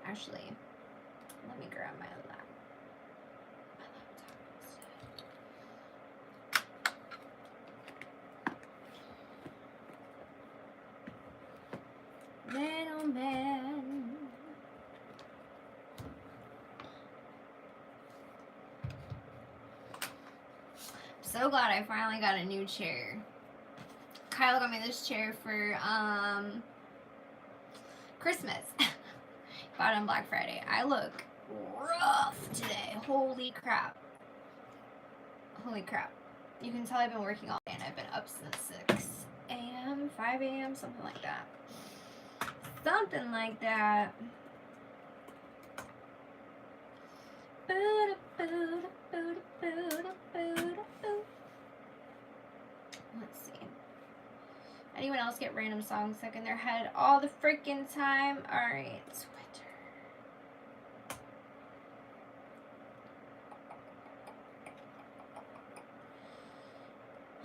Actually, let me grab my laptop. Man, oh man. So glad I finally got a new chair. Kyle got me this chair for Christmas. Bought it on Black Friday. I look rough today. Holy crap. Holy crap. You can tell I've been working all day and I've been up since 6 a.m., 5 a.m., something like that. Something like that. Let's see. Anyone else get random songs stuck in their head all the freaking time? Alright, Twitter.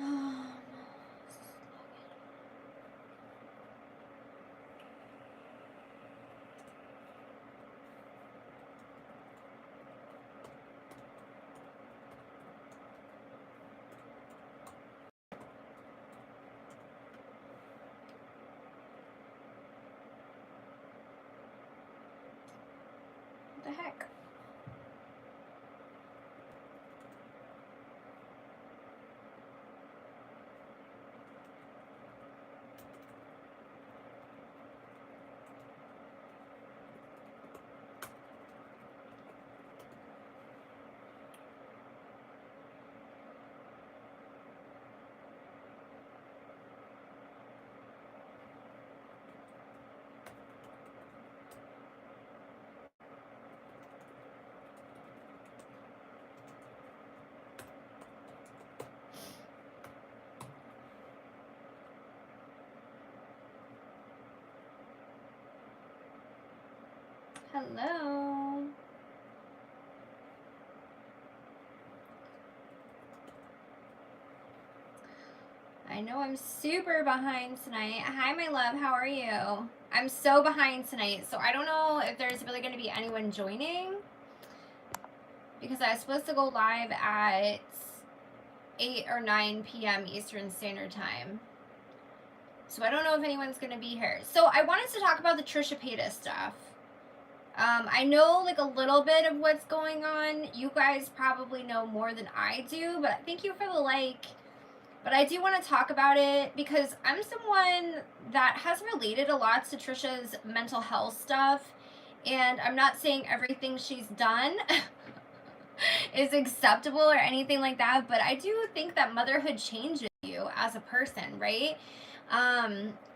Oh, what the heck? Hello. I know I'm super behind tonight. Hi, my love. How are you? I'm so behind tonight, so I don't know if there's really going to be anyone joining because I was supposed to go live at 8 or 9 p.m. Eastern Standard Time. So I don't know if anyone's going to be here. So I wanted to talk about the Trisha Paytas stuff. I know like a little bit of what's going on. You guys probably know more than I do, but thank you for the like. But I do want to talk about it because I'm someone that has related a lot to Trisha's mental health stuff. And I'm not saying everything she's done is acceptable or anything like that, but I do think that motherhood changes you as a person, right?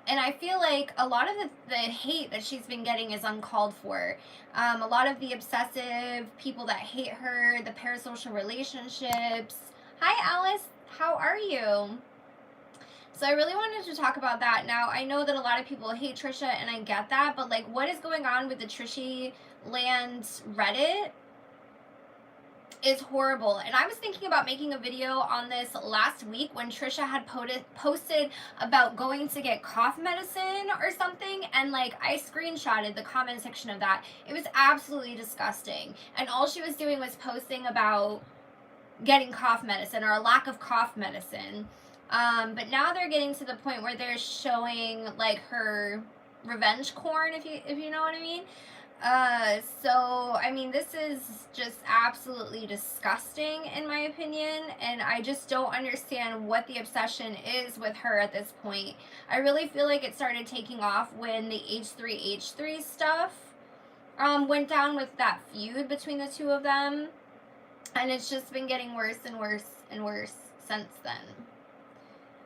And I feel like a lot of the hate that she's been getting is uncalled for. A lot of the obsessive people that hate her, the parasocial relationships. Hi, Alice. How are you? So I really wanted to talk about that. Now, I know that a lot of people hate Trisha, and I get that, but like, what is going on with the Trishy Land Reddit is horrible. And I was thinking about making a video on this last week when Trisha had posted about going to get cough medicine or something, and like I screenshotted the comment section of that. It was absolutely disgusting, and all she was doing was posting about getting cough medicine or a lack of cough medicine. But now they're getting to the point where they're showing like her revenge corn, if you know what I mean. So I mean, this is just absolutely disgusting in my opinion, and I just don't understand what the obsession is with her at this point. I really feel like it started taking off when the H3H3 stuff went down with that feud between the two of them, and it's just been getting worse and worse and worse since then.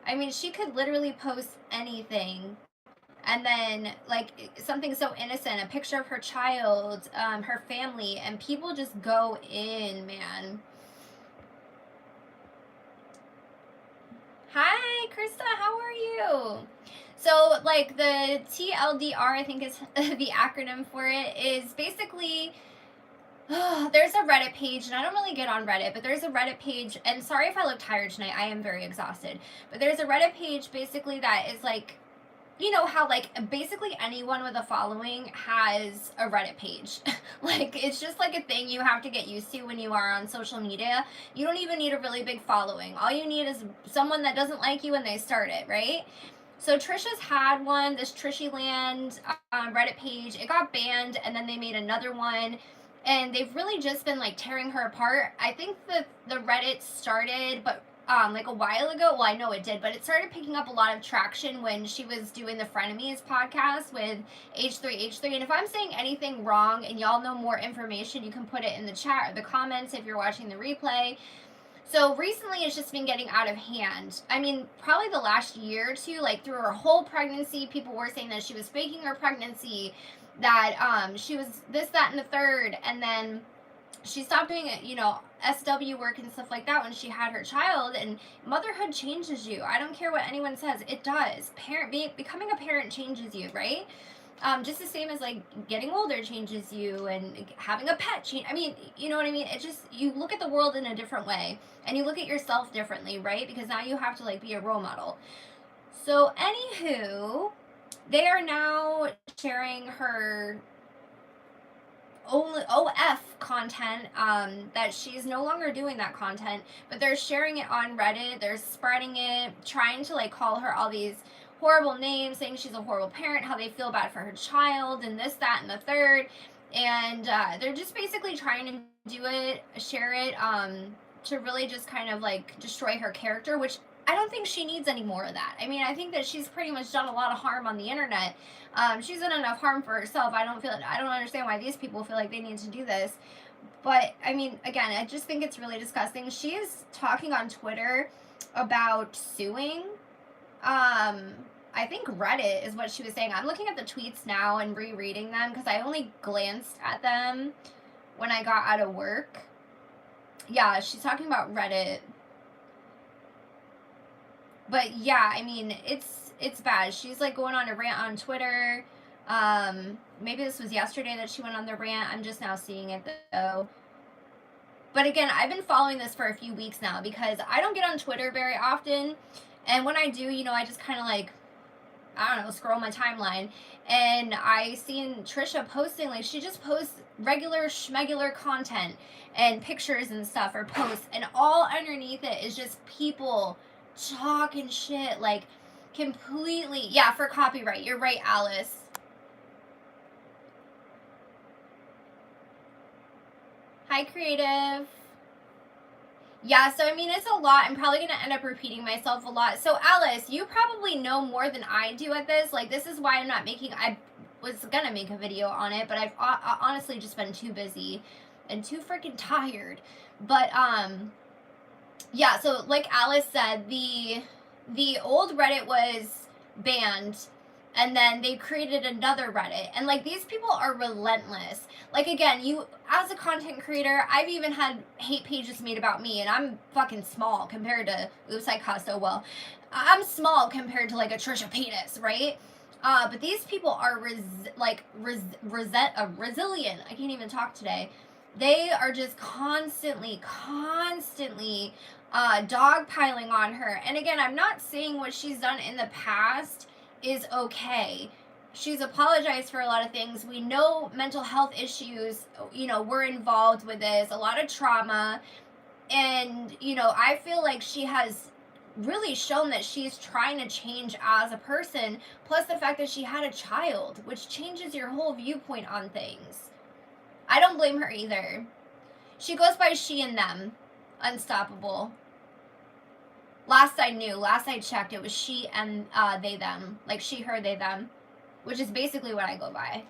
I mean, she could literally post anything, and then like something so innocent, a picture of her child, her family, and people just go in, man. Hi, Krista, how are you? So like the TLDR, I think is the acronym for it, is basically there's a Reddit page, and I don't really get on Reddit, but there's a Reddit page, and sorry if I look tired tonight, I am very exhausted, but there's a Reddit page basically that is like you know how like basically anyone with a following has a Reddit page. Like it's just like a thing you have to get used to when you are on social media. You don't even need a really big following. All you need is someone that doesn't like you when they start it, right? So Trisha's had one, this Trishyland Reddit page. It got banned, and then they made another one, and they've really just been like tearing her apart. I think the Reddit started, but like a while ago. Well, I know it did, but it started picking up a lot of traction when she was doing the Frenemies podcast with H3H3. And if I'm saying anything wrong and y'all know more information, you can put it in the chat or the comments if you're watching the replay. So recently it's just been getting out of hand. I mean, probably the last year or two, like through her whole pregnancy, people were saying that she was faking her pregnancy, that she was this, that, and the third, and then she stopped doing it, you know, SW work and stuff like that when she had her child. And motherhood changes you. I don't care what anyone says, it does. Becoming a parent changes you, right? Just the same as like getting older changes you, and having a pet I mean, you know what I mean? It just, you look at the world in a different way, and you look at yourself differently, right? Because now you have to like be a role model. So anywho, they are now sharing her only OF content, that she's no longer doing that content, but they're sharing it on Reddit. They're spreading it, trying to like call her all these horrible names, saying she's a horrible parent, how they feel bad for her child, and this, that, and the third. And they're just basically trying to do it, share it, to really just kind of like destroy her character, which I don't think she needs any more of that. I mean, I think that she's pretty much done a lot of harm on the internet. She's done enough harm for herself. I don't understand why these people feel like they need to do this. But I mean, again, I just think it's really disgusting. She is talking on Twitter about suing. I think Reddit is what she was saying. I'm looking at the tweets now and rereading them because I only glanced at them when I got out of work. Yeah, she's talking about Reddit. But yeah, I mean, it's bad. She's like going on a rant on Twitter. Maybe this was yesterday that she went on the rant. I'm just now seeing it though. But again, I've been following this for a few weeks now because I don't get on Twitter very often. And when I do, you know, I just kind of like, I don't know, scroll my timeline. And I seen Trisha posting, like, she just posts regular schmegular content and pictures and stuff, or posts. And all underneath it is just people talking shit, like, completely. Yeah, for copyright. You're right, Alice. Hi, Creative. Yeah, so I mean, it's a lot. I'm probably going to end up repeating myself a lot. So, Alice, you probably know more than I do at this. Like, this is why I'm not making, I was going to make a video on it, but I've honestly just been too busy and too freaking tired. But, yeah, so like Alice said, the old Reddit was banned, and then they created another Reddit. And like, these people are relentless. Like, again, you, as a content creator, I've even had hate pages made about me, and I'm fucking small compared to, oops, I cussed, oh well. I'm small compared to like a Trisha Paytas, right? But these people are resilient. I can't even talk today. They are just constantly dogpiling on her. And again, I'm not saying what she's done in the past is okay. She's apologized for a lot of things. We know mental health issues, you know, were involved with this, a lot of trauma. And, you know, I feel like she has really shown that she's trying to change as a person, plus the fact that she had a child, which changes your whole viewpoint on things. I don't blame her either. She goes by she and them. Unstoppable. Last I checked, it was she and they, them. Like, she, her, they, them. Which is basically what I go by.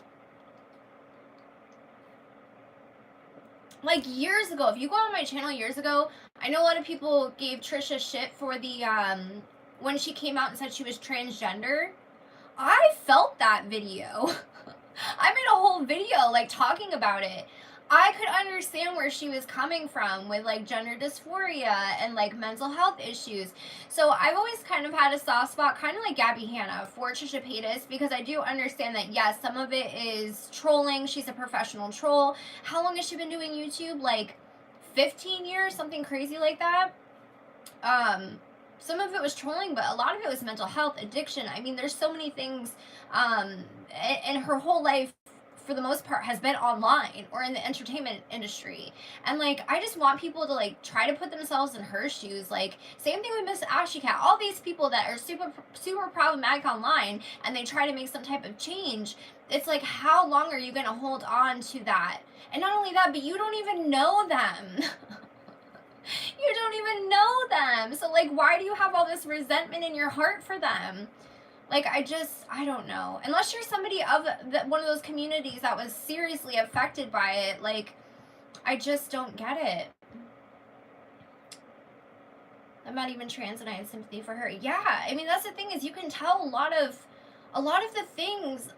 Like, years ago, if you go on my channel years ago, I know a lot of people gave Trisha shit for the, when she came out and said she was transgender. I felt that video. I made a whole video, like, talking about it. I could understand where she was coming from with, like, gender dysphoria and, like, mental health issues. So I've always kind of had a soft spot, kind of like Gabby Hanna, for Trisha Paytas, because I do understand that, yes, some of it is trolling. She's a professional troll. How long has she been doing YouTube? Like, 15 years? Something crazy like that? some of it was trolling, but a lot of it was mental health, addiction. I mean, there's so many things, and her whole life, for the most part, has been online or in the entertainment industry. And like, I just want people to like try to put themselves in her shoes. Like, same thing with Miss Ashley Cat. All these people that are super problematic online, and they try to make some type of change. It's like, how long are you going to hold on to that? And not only that, but you don't even know them. You don't even know them. So like, why do you have all this resentment in your heart for them? Like, I don't know. Unless you're somebody of one of those communities that was seriously affected by it, like, I just don't get it. I'm not even trans and I have sympathy for her. Yeah, I mean, that's the thing, is you can tell a lot of the things,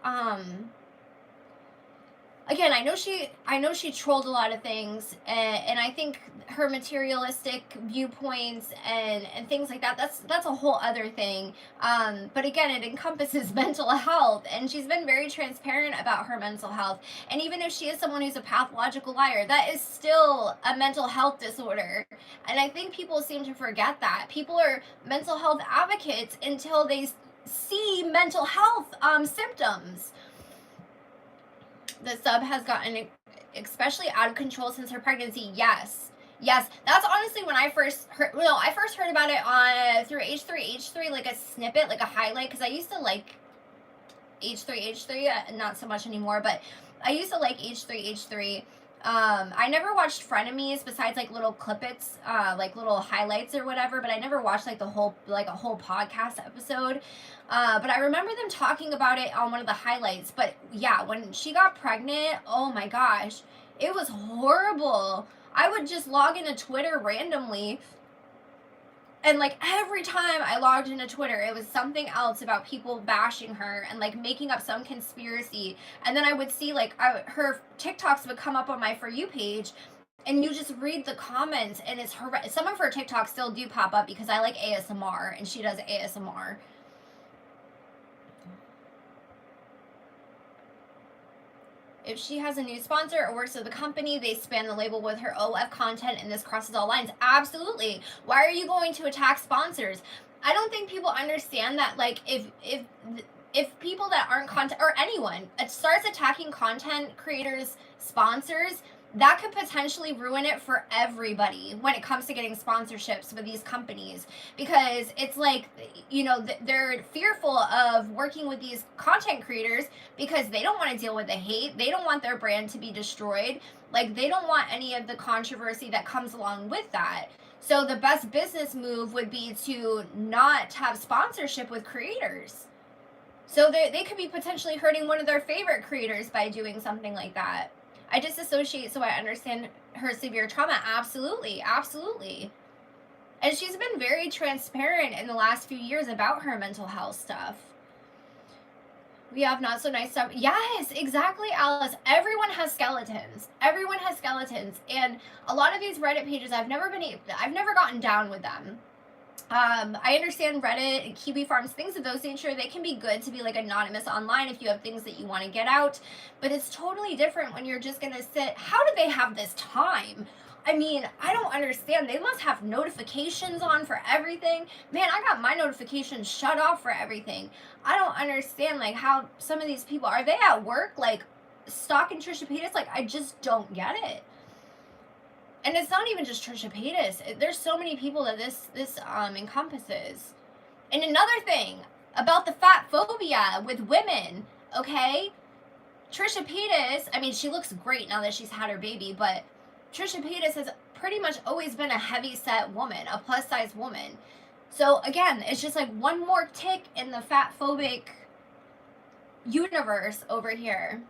again, I know she trolled a lot of things, and I think her materialistic viewpoints and things like that, that's a whole other thing. But again, it encompasses mental health, and she's been very transparent about her mental health. And even if she is someone who's a pathological liar, that is still a mental health disorder. And I think people seem to forget that. People are mental health advocates until they see mental health symptoms. The sub has gotten especially out of control since her pregnancy. Yes, that's honestly when I first heard. Well, I first heard about it on through H3, like a snippet, like a highlight, because I used to like H3, not so much anymore, but I used to like H3. I never watched Frenemies besides like little clippets, like little highlights or whatever, but I never watched like a whole podcast episode. But I remember them talking about it on one of the highlights. But yeah, when she got pregnant, oh my gosh, it was horrible. I would just log into Twitter randomly, and like every time I logged into Twitter, it was something else about people bashing her and like making up some conspiracy. And then I would see like her TikToks would come up on my For You page, and you just read the comments, and it's horrendous. Some of her TikToks still do pop up because I like ASMR, and she does ASMR. If she has a new sponsor or works with the company, they span the label with her OF content, and this crosses all lines. Absolutely. Why are you going to attack sponsors? I don't think people understand that, like, if people that aren't content, or anyone, starts attacking content creators' sponsors, that could potentially ruin it for everybody when it comes to getting sponsorships with these companies, because it's like, you know, they're fearful of working with these content creators because they don't want to deal with the hate. They don't want their brand to be destroyed. Like, they don't want any of the controversy that comes along with that. So the best business move would be to not have sponsorship with creators. So they could be potentially hurting one of their favorite creators by doing something like that. I disassociate so I understand her severe trauma. Absolutely. And she's been very transparent in the last few years about her mental health stuff. We have not so nice stuff. Yes, exactly, Alice. Everyone has skeletons. And a lot of these Reddit pages, I've never gotten down with them. I understand Reddit and Kiwi Farms, things of those nature, they can be good to be like anonymous online if you have things that you want to get out, but it's totally different when you're just going to sit. How do they have this time? I mean, I don't understand. They must have notifications on for everything. Man, I got my notifications shut off for everything. I don't understand, like, how some of these people, are they at work, like, stalking Trisha Paytas? Like, I just don't get it. And it's not even just Trisha Paytas. There's so many people that this encompasses. And another thing about the fat phobia with women, okay? Trisha Paytas, I mean, she looks great now that she's had her baby, but Trisha Paytas has pretty much always been a heavy-set woman, a plus-size woman. So, again, it's just like one more tick in the fat-phobic universe over here.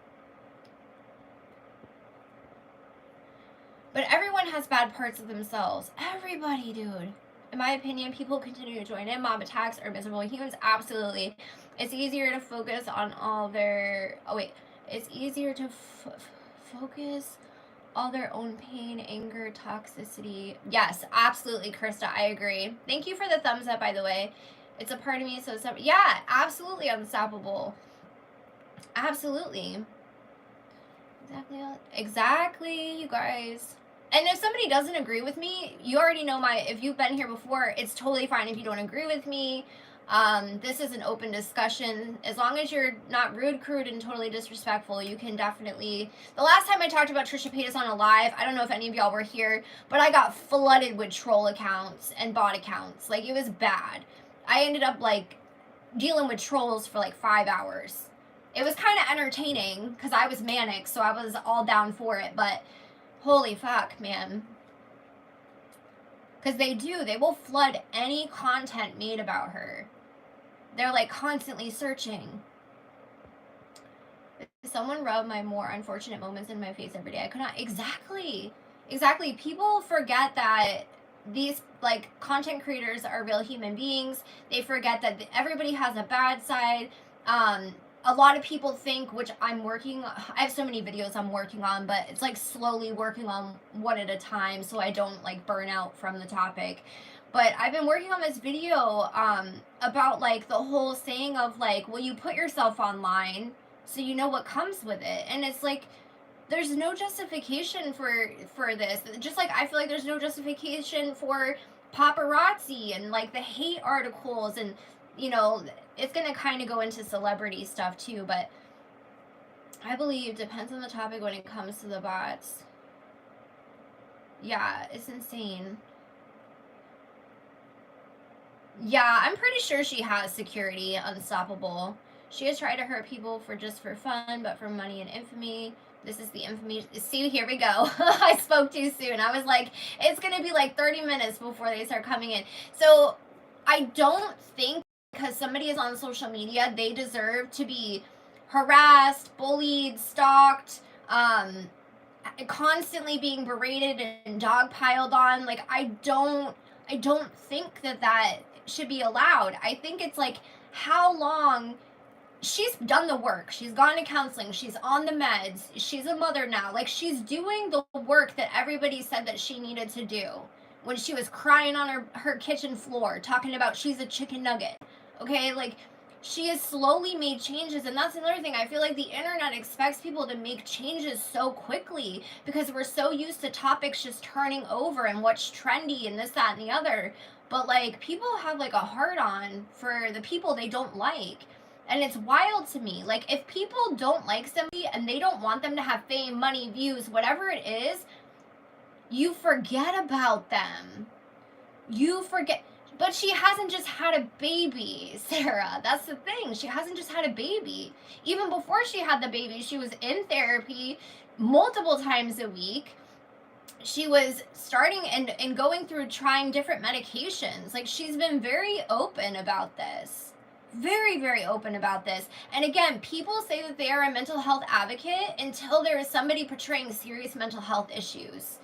But everyone has bad parts of themselves. Everybody, dude. In my opinion, people continue to join in. Mob attacks are miserable humans. Absolutely. It's easier to focus on all their... Oh, wait. It's easier to focus all their own pain, anger, toxicity. Yes, absolutely, Krista. I agree. Thank you for the thumbs up, by the way. It's a part of me, so it's... Yeah, absolutely unstoppable. Absolutely. Exactly, you guys. And if somebody doesn't agree with me, you already know if you've been here before, it's totally fine if you don't agree with me. This is an open discussion. As long as you're not rude, crude, and totally disrespectful, you can definitely... The last time I talked about Trisha Paytas on a live, I don't know if any of y'all were here, but I got flooded with troll accounts and bot accounts. Like, it was bad. I ended up, like, dealing with trolls for, like, 5 hours. It was kind of entertaining, because I was manic, so I was all down for it, but... Holy fuck, man. Because they will flood any content made about her. They're like constantly searching. Someone rub my more unfortunate moments in my face every day. I could not. Exactly. People forget that these like content creators are real human beings. They forget that everybody has a bad side. A lot of people think, which I have so many videos I'm working on, but it's like slowly working on one at a time so I don't like burn out from the topic. But I've been working on this video about like the whole saying of like, well, you put yourself online so you know what comes with it. And it's like, there's no justification for this. Just like I feel like there's no justification for paparazzi and like the hate articles and, you know, it's going to kind of go into celebrity stuff too, but I believe depends on the topic when it comes to the bots. Yeah, it's insane. Yeah, I'm pretty sure she has security, unstoppable. She has tried to hurt people for fun, but for money and infamy. This is the infamy. See, here we go. I spoke too soon. I was like, it's going to be like 30 minutes before they start coming in. So I don't think because somebody is on social media, they deserve to be harassed, bullied, stalked, constantly being berated and dogpiled on. Like, I don't think that should be allowed. I think it's like, how long... She's done the work. She's gone to counseling. She's on the meds. She's a mother now. Like, she's doing the work that everybody said that she needed to do. When she was crying on her kitchen floor, talking about she's a chicken nugget. Okay, like, she has slowly made changes, and that's another thing. I feel like the internet expects people to make changes so quickly because we're so used to topics just turning over and what's trendy and this, that, and the other. But, like, people have, like, a hard-on for the people they don't like. And it's wild to me. Like, if people don't like somebody and they don't want them to have fame, money, views, whatever it is, you forget about them. You forget. But she hasn't just had a baby, Sarah. That's the thing. She hasn't just had a baby. Even before she had the baby, she was in therapy multiple times a week. She was starting and going through trying different medications. Like, she's been very open about this. Very, very open about this. And again, people say that they are a mental health advocate until there is somebody portraying serious mental health issues.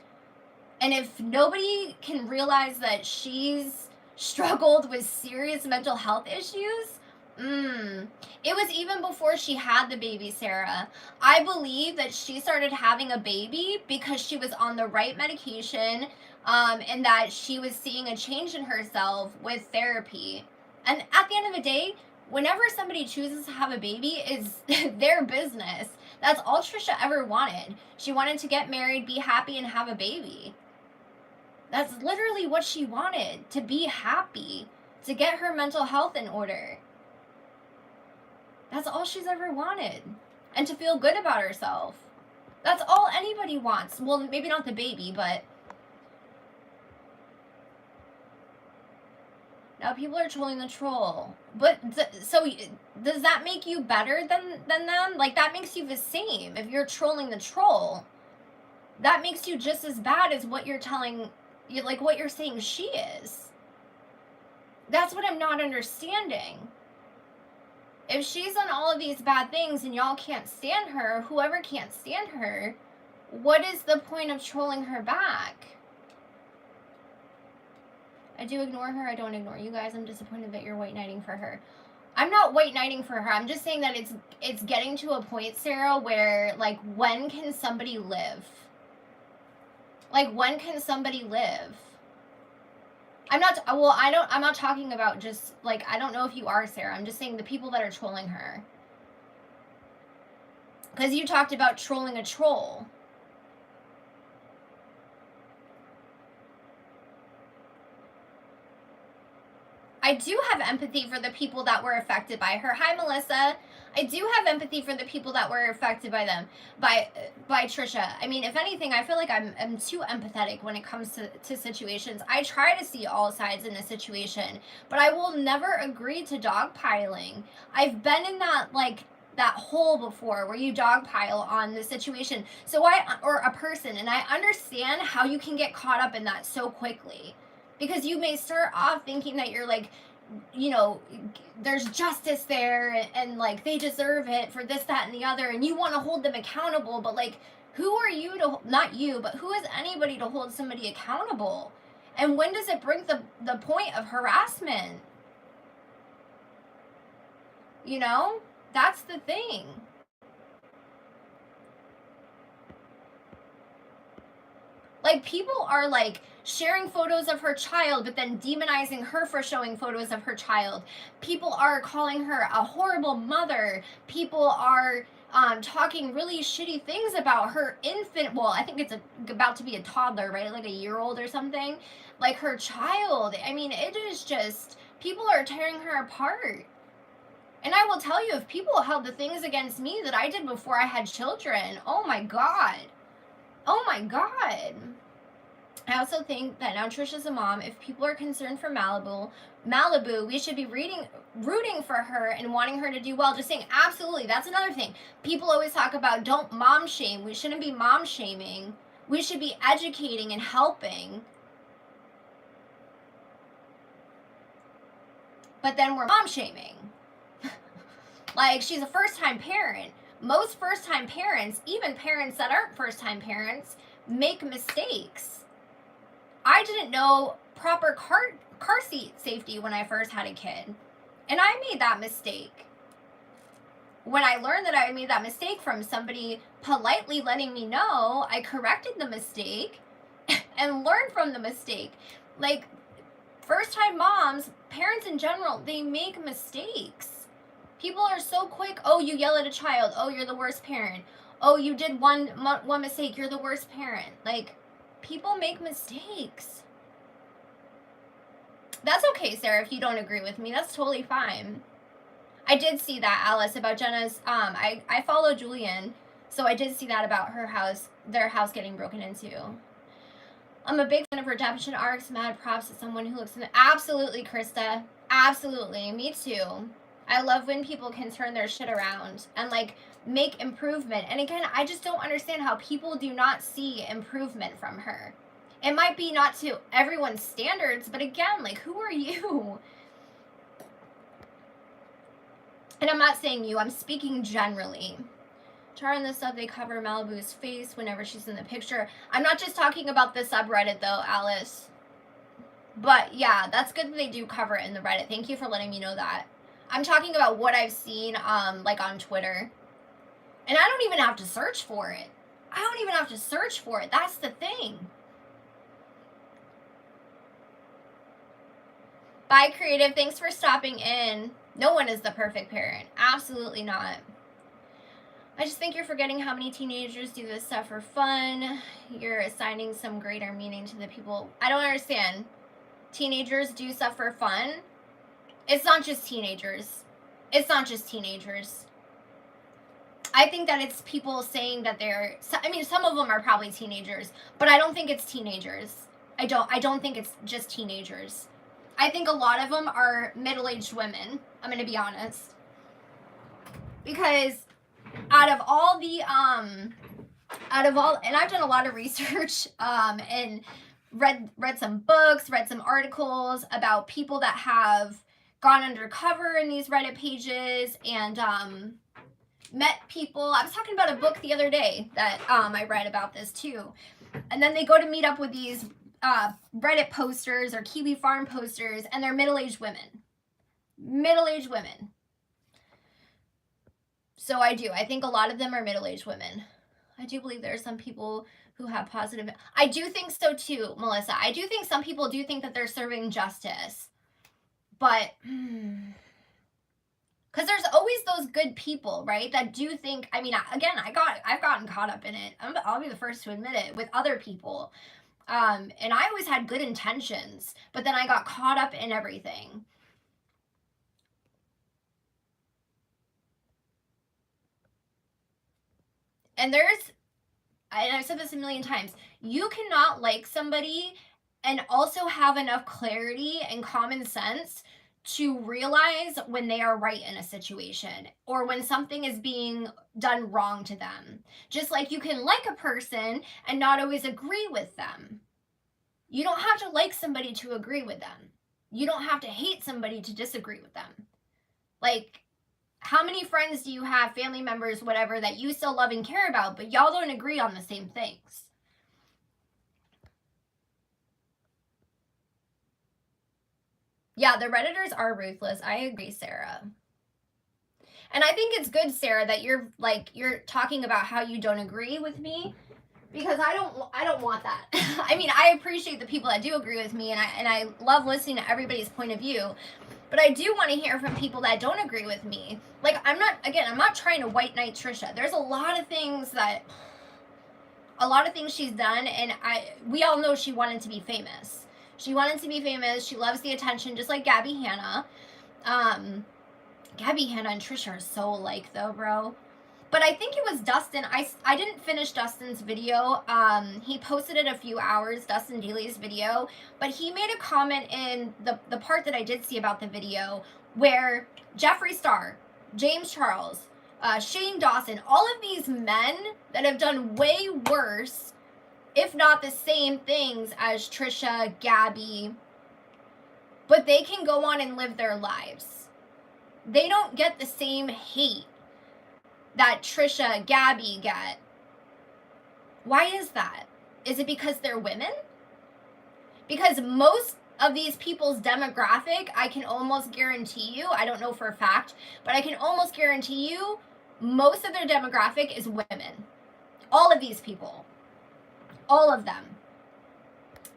And if nobody can realize that she's struggled with serious mental health issues, it was even before she had the baby, Sarah. I believe that she started having a baby because she was on the right medication, and that she was seeing a change in herself with therapy. And at the end of the day, whenever somebody chooses to have a baby, it's their business. That's all Trisha ever wanted. She wanted to get married, be happy, and have a baby. That's literally what she wanted, to be happy, to get her mental health in order. That's all she's ever wanted. And to feel good about herself. That's all anybody wants. Well, maybe not the baby, but... Now people are trolling the troll. But, so, does that make you better than them? Like, that makes you the same. If you're trolling the troll, that makes you just as bad as what you're telling... Like, what you're saying she is. That's what I'm not understanding. If she's done all of these bad things and y'all can't stand her, whoever can't stand her, what is the point of trolling her back? I do ignore her. I don't ignore you guys. I'm disappointed that you're white knighting for her. I'm not white knighting for her. I'm just saying that it's getting to a point, Sarah, where, like, when can somebody live? Like, when can somebody live? I'm not talking about just, like, I don't know if you are, Sarah. I'm just saying the people that are trolling her. Because you talked about trolling a troll. I do have empathy for the people that were affected by her. Hi, Melissa. I do have empathy for the people that were affected by them, by Trisha. I mean, if anything, I feel like I'm too empathetic when it comes to situations. I try to see all sides in a situation, but I will never agree to dogpiling. I've been in that, like, that hole before where you dogpile on the situation. Or a person, and I understand how you can get caught up in that so quickly. Because you may start off thinking that you're like, you know, there's justice there and like they deserve it for this, that, and the other, and you want to hold them accountable, but like, who are you to, not you, but who is anybody to hold somebody accountable? And when does it bring the point of harassment? You know, that's the thing. Like, people are like sharing photos of her child, but then demonizing her for showing photos of her child. People are calling her a horrible mother. People are talking really shitty things about her infant. Well, I think it's about to be a toddler, right? Like a year-old or something. Like her child. I mean, it is just, people are tearing her apart. And I will tell you, if people held the things against me that I did before I had children, oh my God. Oh my God. I also think that now Trisha's a mom, if people are concerned for Malibu, we should be rooting for her and wanting her to do well. Just saying, absolutely. That's another thing. People always talk about don't mom shame. We shouldn't be mom shaming. We should be educating and helping. But then we're mom shaming. Like, she's a first-time parent. Most first-time parents, even parents that aren't first-time parents, make mistakes. I didn't know proper car seat safety when I first had a kid. And I made that mistake. When I learned that I made that mistake from somebody politely letting me know, I corrected the mistake and learned from the mistake. Like, first-time moms, parents in general, they make mistakes. People are so quick, oh, you yell at a child, oh, you're the worst parent. Oh, you did one mistake, you're the worst parent. Like, people make mistakes. That's okay, Sarah, if you don't agree with me. That's totally fine. I did see that, Alice, about Jenna's, I follow Julian, so I did see that about her house, their house getting broken into. I'm a big fan of redemption arcs. Mad props to someone who looks in the... Absolutely, Krista. Absolutely. Me too. I love when people can turn their shit around and, like, make improvement. And again, I just don't understand how people do not see improvement from her. It might be not to everyone's standards, but again, like, who are you? And I'm not saying you, I'm speaking generally. Tarrah and the sub, they cover Malibu's face whenever she's in the picture. I'm not just talking about the subreddit, though, Alice. But, yeah, that's good that they do cover it in the Reddit. Thank you for letting me know that. I'm talking about what I've seen, like, on Twitter. And I don't even have to search for it. I don't even have to search for it. That's the thing. Bye, Creative. Thanks for stopping in. No one is the perfect parent. Absolutely not. I just think you're forgetting how many teenagers do this stuff for fun. You're assigning some greater meaning to the people. I don't understand. Teenagers do stuff for fun? It's not just teenagers. It's not just teenagers. I think that it's people saying that they're... I mean, some of them are probably teenagers, but I don't think it's teenagers. I don't think it's just teenagers. I think a lot of them are middle-aged women. I'm going to be honest. Because out of all, and I've done a lot of research, and read some books, read some articles about people that have gone undercover in these Reddit pages and met people. I was talking about a book the other day that I read about this too. And then they go to meet up with these Reddit posters or Kiwi Farm posters, and they're middle-aged women. Middle-aged women. So I think a lot of them are middle-aged women. I do believe there are some people who have positive... I do think so too, Melissa. I do think some people do think that they're serving justice. But... Because there's always those good people, right? That do think... I mean, again, I've gotten caught up in it. I'll be the first to admit it, with other people. And I always had good intentions. But then I got caught up in everything. and I've said this a million times, you cannot like somebody and also have enough clarity and common sense to realize when they are right in a situation or when something is being done wrong to them. Just like you can like a person and not always agree with them. You don't have to like somebody to agree with them. You don't have to hate somebody to disagree with them. Like, how many friends do you have, family members, whatever, that you still love and care about, but y'all don't agree on the same things? Yeah, the Redditors are ruthless. I agree, Sarah. And I think it's good, Sarah, that you're talking about how you don't agree with me, because I don't want that. I mean, I appreciate the people that do agree with me, and I love listening to everybody's point of view. But I do want to hear from people that don't agree with me. Like, I'm not trying to white knight Trisha. There's a lot of things she's done, and we all know she wanted to be famous. She wanted to be famous. She loves the attention, just like Gabby Hanna. Gabby Hanna and Trisha are so alike, though, bro. But I think it was Dustin. I didn't finish Dustin's video. He posted it a few hours, Dustin Daly's video. But he made a comment in the part that I did see about the video where Jeffree Star, James Charles, Shane Dawson, all of these men that have done way worse, if not the same things as Trisha, Gabby, but they can go on and live their lives. They don't get the same hate that Trisha, Gabby get. Why is that? Is it because they're women? Because most of these people's demographic, I can almost guarantee you, I don't know for a fact, but I can almost guarantee you, most of their demographic is women. All of these people. All of them.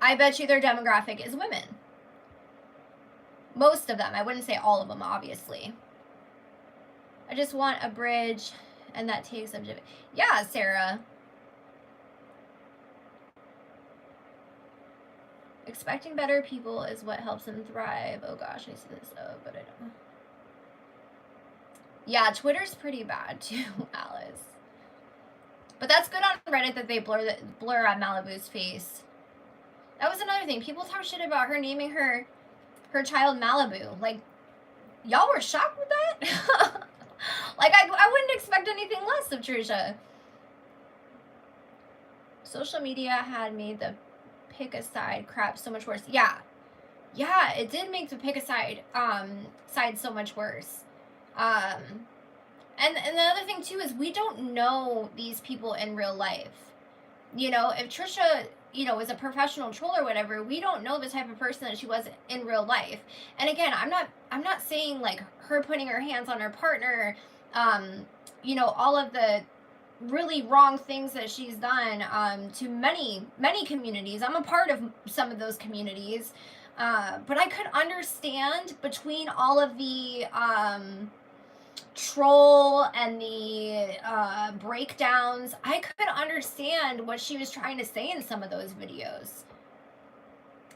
I bet you their demographic is women. Most of them. I wouldn't say all of them, obviously. I just want a bridge, and that takes subject. Yeah, Sarah. Expecting better people is what helps them thrive. Oh gosh, I see this but I don't. Yeah, Twitter's pretty bad too, Alice. But that's good on Reddit that they blur on Malibu's face. That was another thing. People talk shit about her naming her child Malibu. Like, y'all were shocked with that? Like, I wouldn't expect anything less of Trisha. Social media had made the pick a side crap so much worse. Yeah, it did make the pick a side side so much worse. And the other thing too is we don't know these people in real life. You know, if Trisha, you know, is a professional troll or whatever, we don't know the type of person that she was in real life. And again, I'm not saying like her putting her hands on her partner, you know, all of the really wrong things that she's done to many communities. I'm a part of some of those communities, but I could understand between all of the troll and the breakdowns, I could understand what she was trying to say in some of those videos.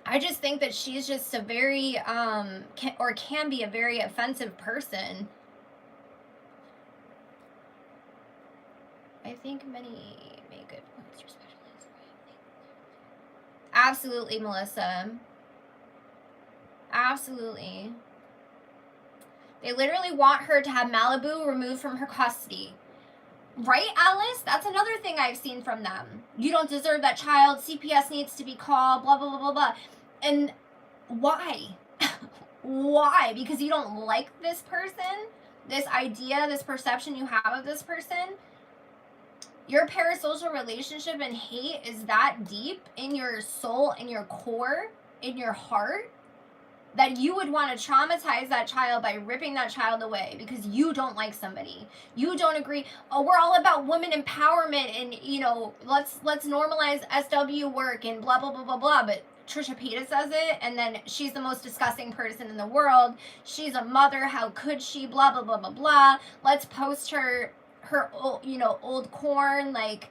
I just think that she's just a very can be a very offensive person. I think many make good points, especially. Absolutely, Melissa. Absolutely. They literally want her to have Malibu removed from her custody. Right, Alice? That's another thing I've seen from them. You don't deserve that child. CPS needs to be called, blah, blah, blah, blah, blah. And why? Why? Because you don't like this person? This idea, this perception you have of this person? Your parasocial relationship and hate is that deep in your soul, in your core, in your heart, that you would want to traumatize that child by ripping that child away because you don't like somebody. You don't agree. Oh, we're all about women empowerment and, you know, let's normalize SW work and blah, blah, blah, blah, blah. But Trisha Paytas says it, and then she's the most disgusting person in the world. She's a mother. How could she? Blah, blah, blah, blah, blah. Let's post her you know, old corn, like,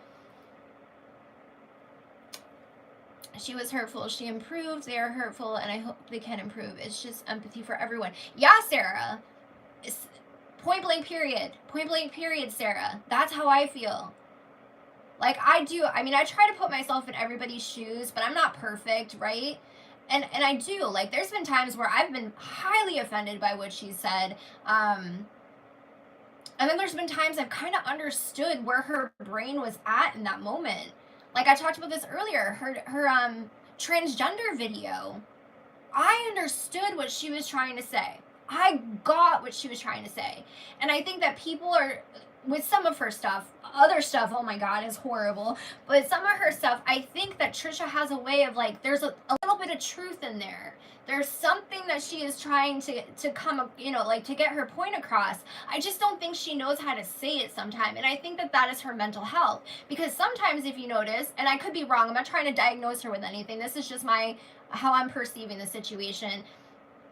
she was hurtful, she improved, they are hurtful, and I hope they can improve. It's just empathy for everyone. Yeah, Sarah. It's point blank period, Sarah. That's how I feel. Like, I try to put myself in everybody's shoes, but I'm not perfect, right? And I do, like, there's been times where I've been highly offended by what she said. And then there's been times I've kind of understood where her brain was at in that moment. Like, I talked about this earlier, her transgender video. I understood what she was trying to say. I got what she was trying to say. And I think that people are, with some of her stuff, other stuff, oh my God, is horrible. But some of her stuff, I think that Trisha has a way of, like, there's a little bit of truth in there. There's something that she is trying to come, you know, like, to get her point across. I just don't think she knows how to say it sometimes. And I think that that is her mental health. Because sometimes, if you notice, and I could be wrong, I'm not trying to diagnose her with anything. This is just how I'm perceiving the situation.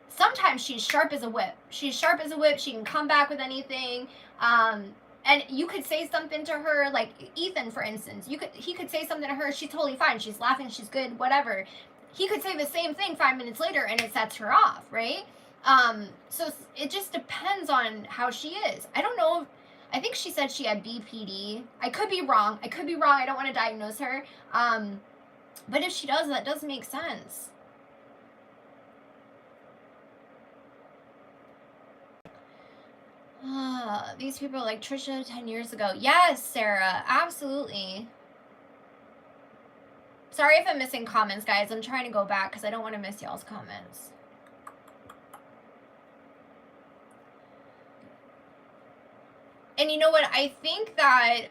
Sometimes she's sharp as a whip. She's sharp as a whip. She can come back with anything. And you could say something to her, like Ethan, for instance. He could say something to her. She's totally fine. She's laughing. She's good. Whatever. He could say the same thing 5 minutes later, and it sets her off, right? So it just depends on how she is. I don't know. I think she said she had BPD. I could be wrong. I don't want to diagnose her. But if she does, that does make sense. These people are like Trisha 10 years ago. Yes, Sarah, absolutely. Sorry if I'm missing comments, guys. I'm trying to go back because I don't want to miss y'all's comments. And you know what? I think that,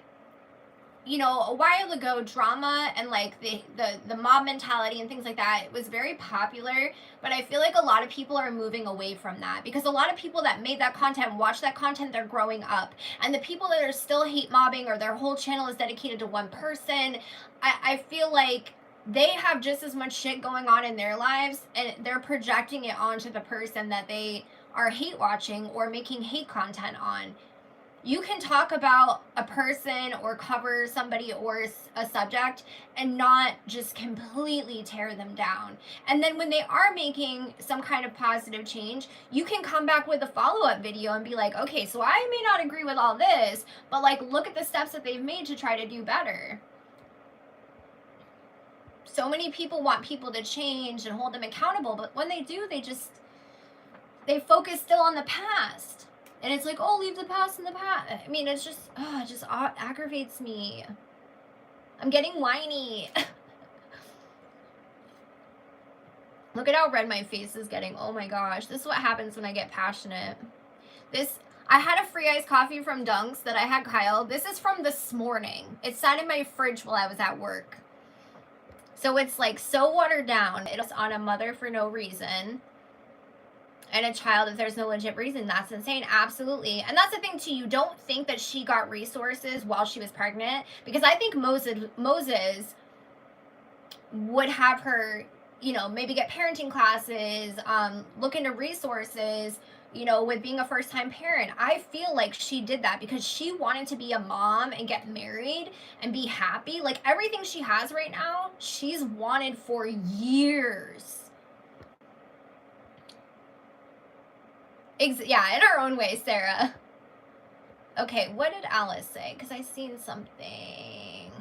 you know, a while ago, drama and like the mob mentality and things like that was very popular, but I feel like a lot of people are moving away from that because a lot of people that made that content, watch that content, they're growing up. And the people that are still hate mobbing or their whole channel is dedicated to one person, I feel like they have just as much shit going on in their lives and they're projecting it onto the person that they are hate watching or making hate content on. You can talk about a person or cover somebody or a subject and not just completely tear them down. And then when they are making some kind of positive change, you can come back with a follow-up video and be like, okay, so I may not agree with all this, but like, look at the steps that they've made to try to do better. So many people want people to change and hold them accountable, but when they do, they focus still on the past. And it's like, oh, leave the past in the past. I mean, it just aggravates me. I'm getting whiny. Look at how red my face is getting. Oh my gosh. This is what happens when I get passionate. I had a free iced coffee from Dunks that I had Kyle. This is from this morning. It sat in my fridge while I was at work. So it's like so watered down. It's on a mother for no reason. And a child if there's no legit reason. That's insane. Absolutely. And that's the thing too. You don't think that she got resources while she was pregnant, because I think Moses would have her, you know, maybe get parenting classes, look into resources, you know, with being a first-time parent. I feel like she did that because she wanted to be a mom and get married and be happy. Like everything she has right now, she's wanted for years. Yeah, in our own way, Sarah. Okay, what did Alice say? Because I seen something.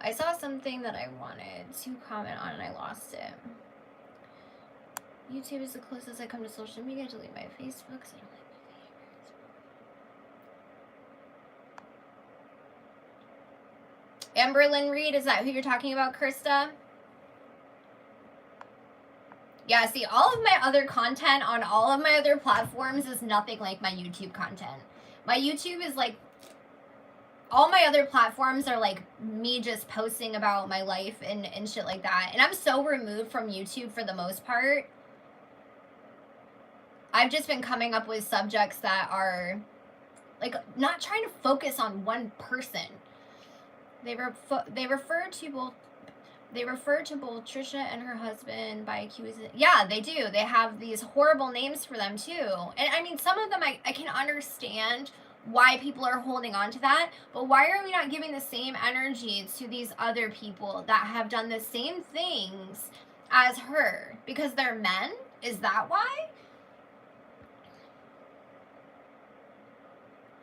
I saw something that I wanted to comment on and I lost it. YouTube is the closest I come to social media. Delete my Facebook because I don't like my favorites. Amberlyn Reed, is that who you're talking about, Krista? Yeah, see, all of my other content on all of my other platforms is nothing like my YouTube content. My YouTube is like, all my other platforms are like me just posting about my life and shit like that. And I'm so removed from YouTube for the most part. I've just been coming up with subjects that are like not trying to focus on one person. They refer to both Trisha and her husband by accusing. Yeah, they do. They have these horrible names for them too. And I mean, some of them I can understand why people are holding on to that, but why are we not giving the same energy to these other people that have done the same things as her? Because they're men? Is that why?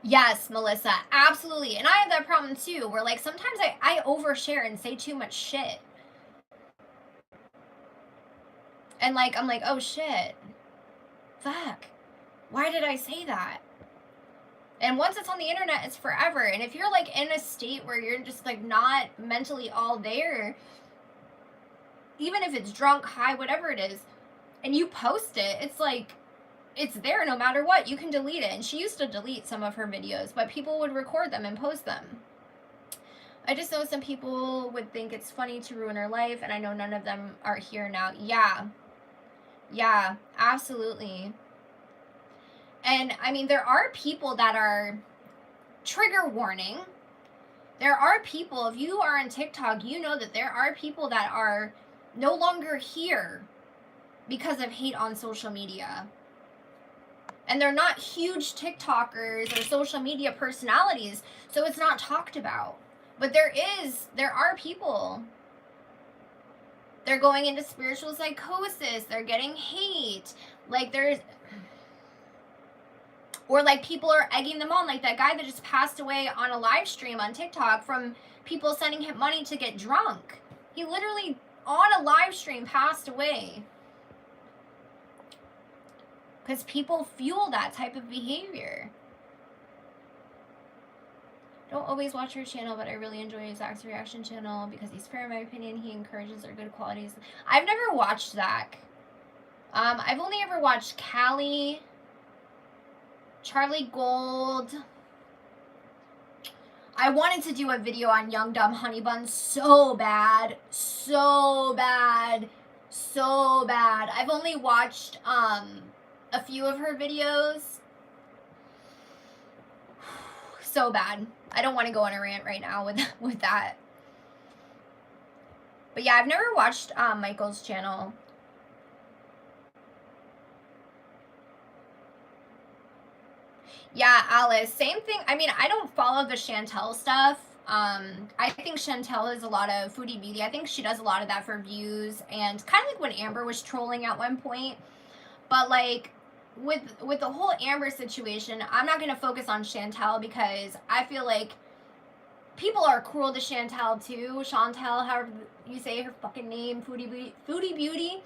Yes, Melissa, absolutely. And I have that problem too, where like sometimes I overshare and say too much shit. And like, I'm like, oh shit. Fuck. Why did I say that? And once it's on the internet, it's forever. And if you're like in a state where you're just like not mentally all there, even if it's drunk, high, whatever it is, and you post it, it's like, it's there no matter what. You can delete it. And she used to delete some of her videos, but people would record them and post them. I just know some people would think it's funny to ruin her life, and I know none of them are here now. Yeah, absolutely. And I mean, there are people that are, trigger warning, there are people, if you are on TikTok, you know that there are people that are no longer here because of hate on social media. And they're not huge TikTokers or social media personalities, so it's not talked about. But there are people. They're going into spiritual psychosis. They're getting hate. Like or like people are egging them on. Like that guy that just passed away on a live stream on TikTok from people sending him money to get drunk. He literally on a live stream passed away. Because people fuel that type of behavior. Don't always watch your channel, but I really enjoy Zach's reaction channel because he's fair in my opinion. He encourages our good qualities. I've never watched Zach. I've only ever watched Callie, Charlie Gold. I wanted to do a video on Young Dumb Honey Bun so bad. So bad. So bad. I've only watched a few of her videos. So bad. I don't want to go on a rant right now with that. But yeah, I've never watched Michael's channel. Yeah, Alice, same thing. I mean, I don't follow the Chantel stuff. I think Chantel is a lot of foodie beauty. I think she does a lot of that for views, and kind of like when Amber was trolling at one point. But like with the whole Amber situation, I'm not going to focus on Chantel because I feel like people are cruel to Chantel too. Chantel, however you say her fucking name, foodie beauty.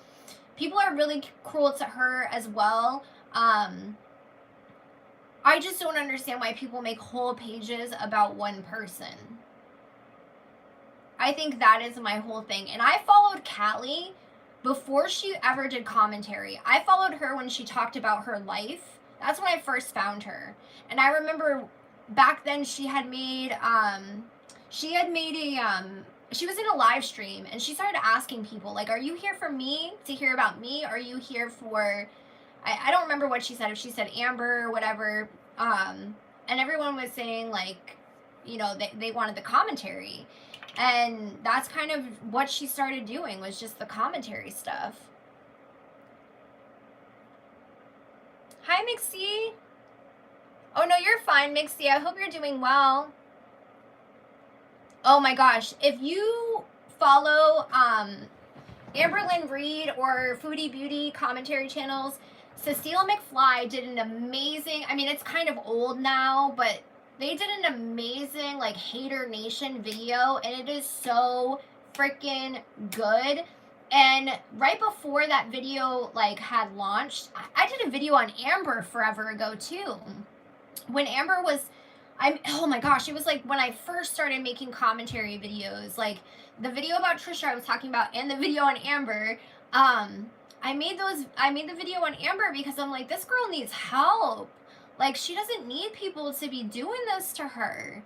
People are really cruel to her as well. I just don't understand why people make whole pages about one person. I think that is my whole thing. And I followed Callie before she ever did commentary. I followed her when she talked about her life. That's when I first found her. And I remember back then she had made she was in a live stream and she started asking people like, are you here for me to hear about me? Are you here for, I don't remember what she said, if she said Amber or whatever. And everyone was saying like, you know, they wanted the commentary. And that's kind of what she started doing, was just the commentary stuff. Hi, Mixie. Oh, no, you're fine, Mixie. I hope you're doing well. Oh, my gosh. If you follow Amberlynn Reed or Foodie Beauty commentary channels, Cecile McFly did an amazing, I mean, it's kind of old now, but they did an amazing, like, Hater Nation video, and it is so freaking good. And right before that video, like, had launched, I did a video on Amber forever ago, too. When Amber was, oh my gosh, it was, like, when I first started making commentary videos. Like, the video about Trisha I was talking about and the video on Amber, I made the video on Amber because I'm like, this girl needs help. Like, she doesn't need people to be doing this to her.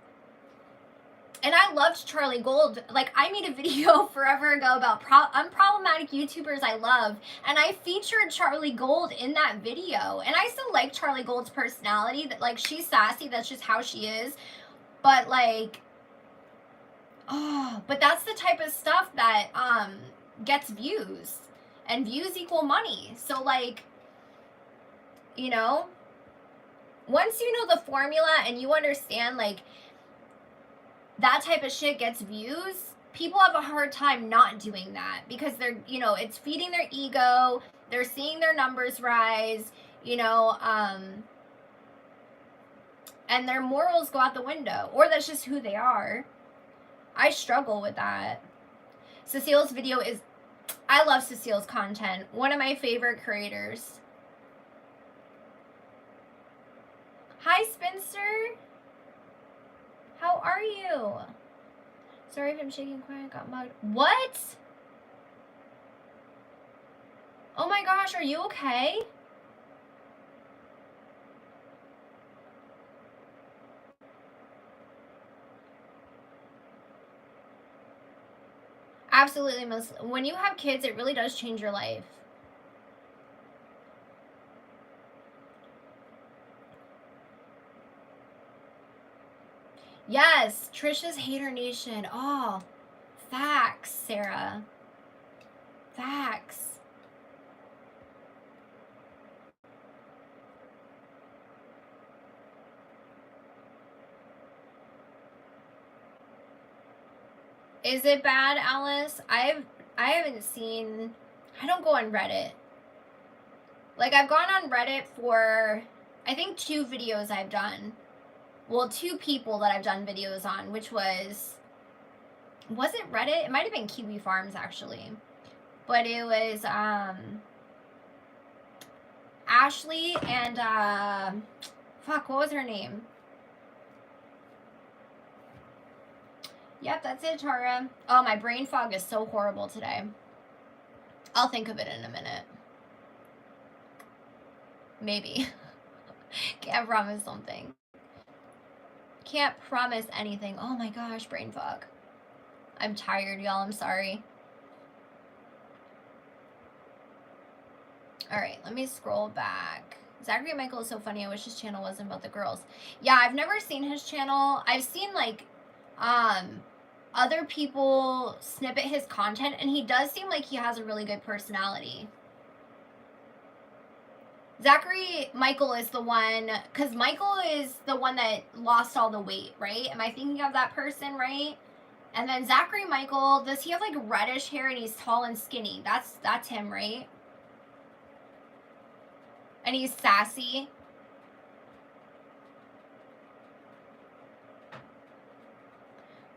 And I loved Charlie Gold. Like, I made a video forever ago about unproblematic YouTubers I love, and I featured Charlie Gold in that video. And I still like Charlie Gold's personality. That, like, she's sassy. That's just how she is. But, like, oh, but that's the type of stuff that gets views. And views equal money. So, like, you know, once you know the formula and you understand, like, that type of shit gets views, people have a hard time not doing that because they're, you know, it's feeding their ego. They're seeing their numbers rise, you know, and their morals go out the window, or that's just who they are. I struggle with that. Cecile's video is, I love Cecile's content. One of my favorite creators. Hi, Spencer. How are you? Sorry if I'm shaking quiet, got mugged. What? Oh my gosh, are you okay? Absolutely. When you have kids, it really does change your life. Yes, Trisha's Hater Nation. Oh, facts, Sarah. Facts. Is it bad, Alice? I haven't seen, I don't go on Reddit. Like, I've gone on Reddit for, I think 2 videos I've done. Well, 2 people that I've done videos on, which was it Reddit? It might have been Kiwi Farms, actually. But it was, Ashley and, fuck, what was her name? Yep, that's it, Tarrah. Oh, my brain fog is so horrible today. I'll think of it in a minute. Maybe. Can't promise something. Can't promise anything. Oh my gosh, brain fog. I'm tired, y'all. I'm sorry. Alright, let me scroll back. Zachary Michael is so funny. I wish his channel wasn't about the girls. Yeah, I've never seen his channel. I've seen, like, other people snippet his content, and he does seem like he has a really good personality. Zachary Michael is the one, because Michael is the one that lost all the weight, right? Am I thinking of that person, right? And then Zachary Michael, does he have, like, reddish hair and he's tall and skinny? That's him, right? And he's sassy.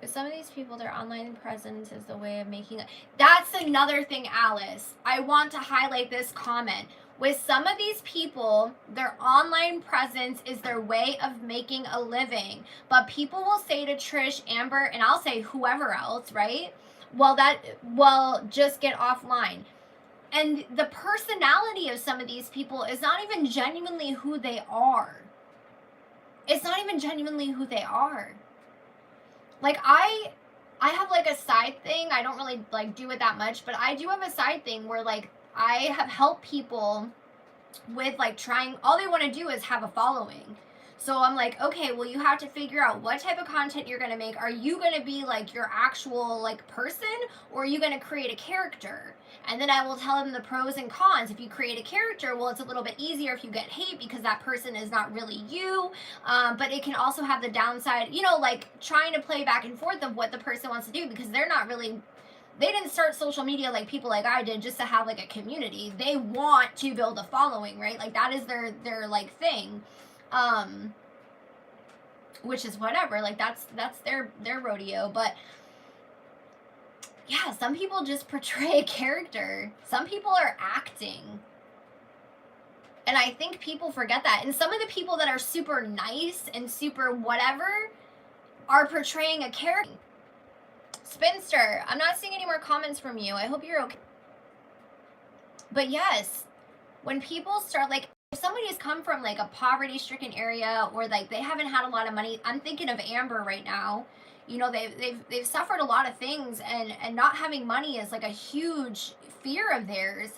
With some of these people, their online presence is the way of making it. That's another thing, Alice. I want to highlight this comment. With some of these people, their online presence is their way of making a living. But people will say to Trish, Amber, and I'll say whoever else, right? Well, just get offline. And the personality of some of these people is not even genuinely who they are. It's not even genuinely who they are. Like, I have, like, a side thing. I don't really, like, do it that much, but I do have a side thing where, like, I have helped people with, like, trying, all they want to do is have a following. So I'm like, okay, well, you have to figure out what type of content you're going to make. Are you going to be, like, your actual, like, person, or are you going to create a character? And then I will tell them the pros and cons. If you create a character, well, it's a little bit easier if you get hate because that person is not really you. But it can also have the downside, you know, like, trying to play back and forth of what the person wants to do, because they're not really, they didn't start social media like people like I did just to have, like, a community. They want to build a following, right? Like, that is their like, thing. Which is whatever, like, that's their rodeo. But yeah, some people just portray a character. Some people are acting. And I think people forget that. And some of the people that are super nice and super whatever are portraying a character. Spinster, I'm not seeing any more comments from you. I hope you're okay. But yes, when people start, like, if somebody has come from, like, a poverty-stricken area, or, like, they haven't had a lot of money, I'm thinking of Amber right now. You know, they've suffered a lot of things, and not having money is, like, a huge fear of theirs.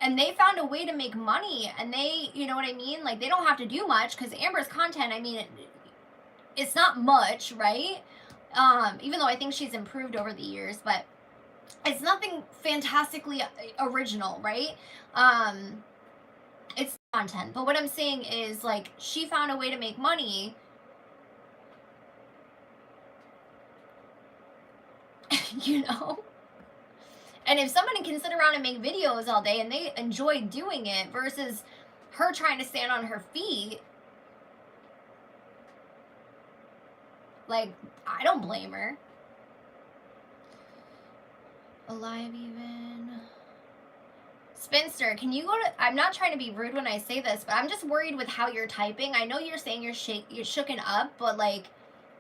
And they found a way to make money, and they, you know what I mean? Like, they don't have to do much, because Amber's content, I mean, it's not much, right? Even though I think she's improved over the years, but it's nothing fantastically original, right? It's content. But what I'm saying is, like, she found a way to make money. You know? And if somebody can sit around and make videos all day and they enjoy doing it versus her trying to stand on her feet, Like, I don't blame her. Alive even. Spinster, can you go to... I'm not trying to be rude when I say this, but I'm just worried with how you're typing. I know you're saying you're shooken up, but, like,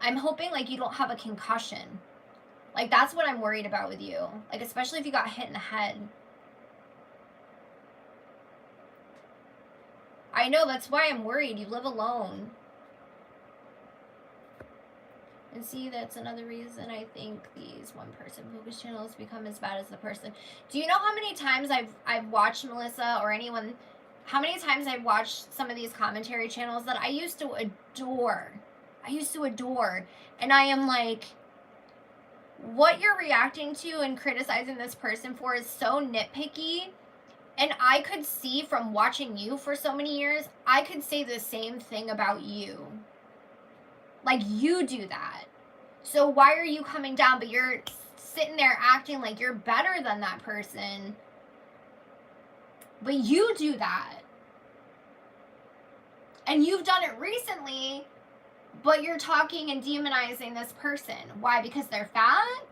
I'm hoping, like, you don't have a concussion. Like, that's what I'm worried about with you. Like, especially if you got hit in the head. I know, that's why I'm worried. You live alone. And see, that's another reason I think these one-person focus channels become as bad as the person. Do you know how many times I've watched Melissa or anyone... How many times I've watched some of these commentary channels that I used to adore. I used to adore. And I am like... What you're reacting to and criticizing this person for is so nitpicky. And I could see from watching you for so many years, I could say the same thing about you. Like, you do that. So why are you coming down? But you're sitting there acting like you're better than that person. But you do that. And you've done it recently, but you're talking and demonizing this person. Why? Because they're fat?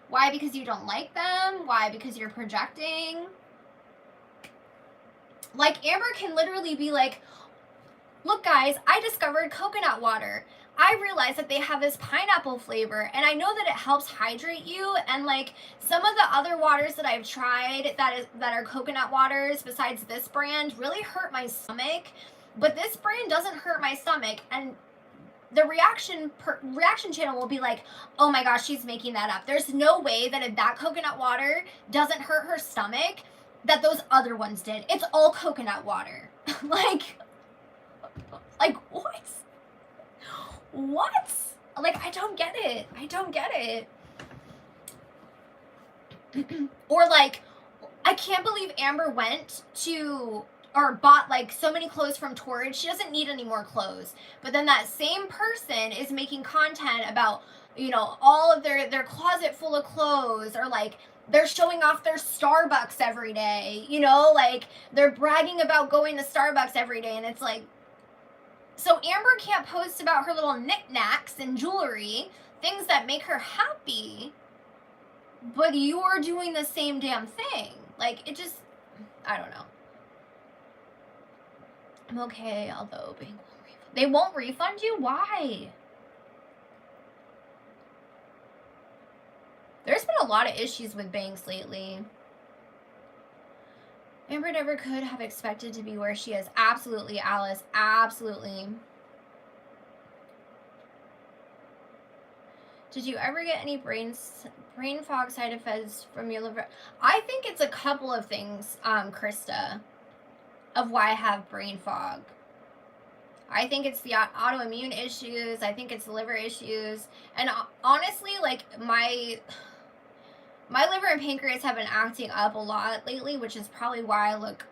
Why? Because you don't like them? Why? Because you're projecting? Like, Amber can literally be like, look, guys, I discovered coconut water. I realized that they have this pineapple flavor, and I know that it helps hydrate you, and, like, some of the other waters that I've tried that are coconut waters besides this brand really hurt my stomach, but this brand doesn't hurt my stomach, and the reaction channel will be like, oh my gosh, she's making that up. There's no way that if that coconut water doesn't hurt her stomach, that those other ones did. It's all coconut water. like what? What? Like, I don't get it. I don't get it. Or, like, I can't believe Amber went to, or bought, like, so many clothes from Torrid. She doesn't need any more clothes. But then that same person is making content about, you know, all of their closet full of clothes, or, like, they're showing off their Starbucks every day, you know, like, they're bragging about going to Starbucks every day, and it's like, so Amber can't post about her little knickknacks and jewelry, things that make her happy, but you're doing the same damn thing. Like, it just, I don't know. I'm okay, although they won't refund you? Why? There's been a lot of issues with banks lately. Amber never could have expected to be where she is. Absolutely, Alice. Absolutely. Did you ever get any brain fog side effects from your liver? I think it's a couple of things, Krista, of why I have brain fog. I think it's the autoimmune issues. I think it's liver issues. And honestly, like, my liver and pancreas have been acting up a lot lately, which is probably why I look,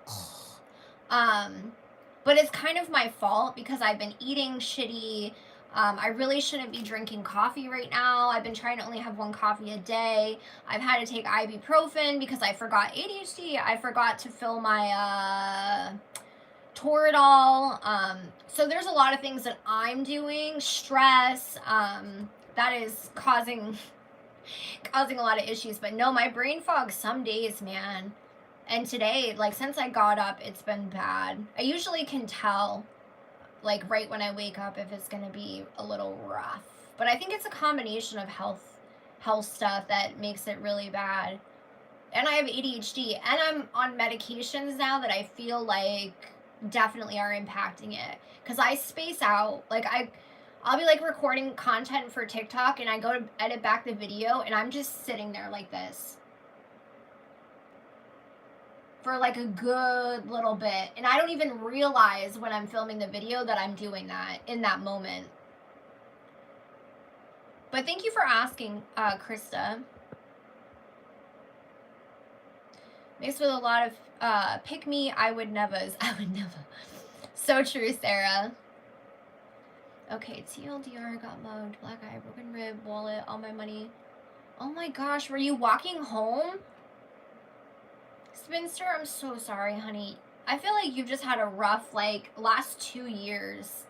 but it's kind of my fault because I've been eating shitty. I really shouldn't be drinking coffee right now. I've been trying to only have one coffee a day. I've had to take ibuprofen because I forgot ADHD. I forgot to fill my, Toradol. So there's a lot of things that I'm doing. Stress, that is causing a lot of issues. But no, my brain fog some days, man. And today, like, since I got up, it's been bad. I usually can tell, like, right when I wake up if it's gonna be a little rough. But I think it's a combination of health stuff that makes it really bad. And I have ADHD, and I'm on medications now that I feel like definitely are impacting it. Because I space out. Like, I'll be, like, recording content for TikTok, and I go to edit back the video, and I'm just sitting there like this for, like, a good little bit. And I don't even realize when I'm filming the video that I'm doing that in that moment. But thank you for asking, Krista. Mixed with a lot of pick me, I would never. So true, Sarah. Okay, TLDR got mugged, black eye, broken rib, wallet, all my money. Oh my gosh, were you walking home? Spinster, I'm so sorry, honey. I feel like you've just had a rough, like, last 2 years.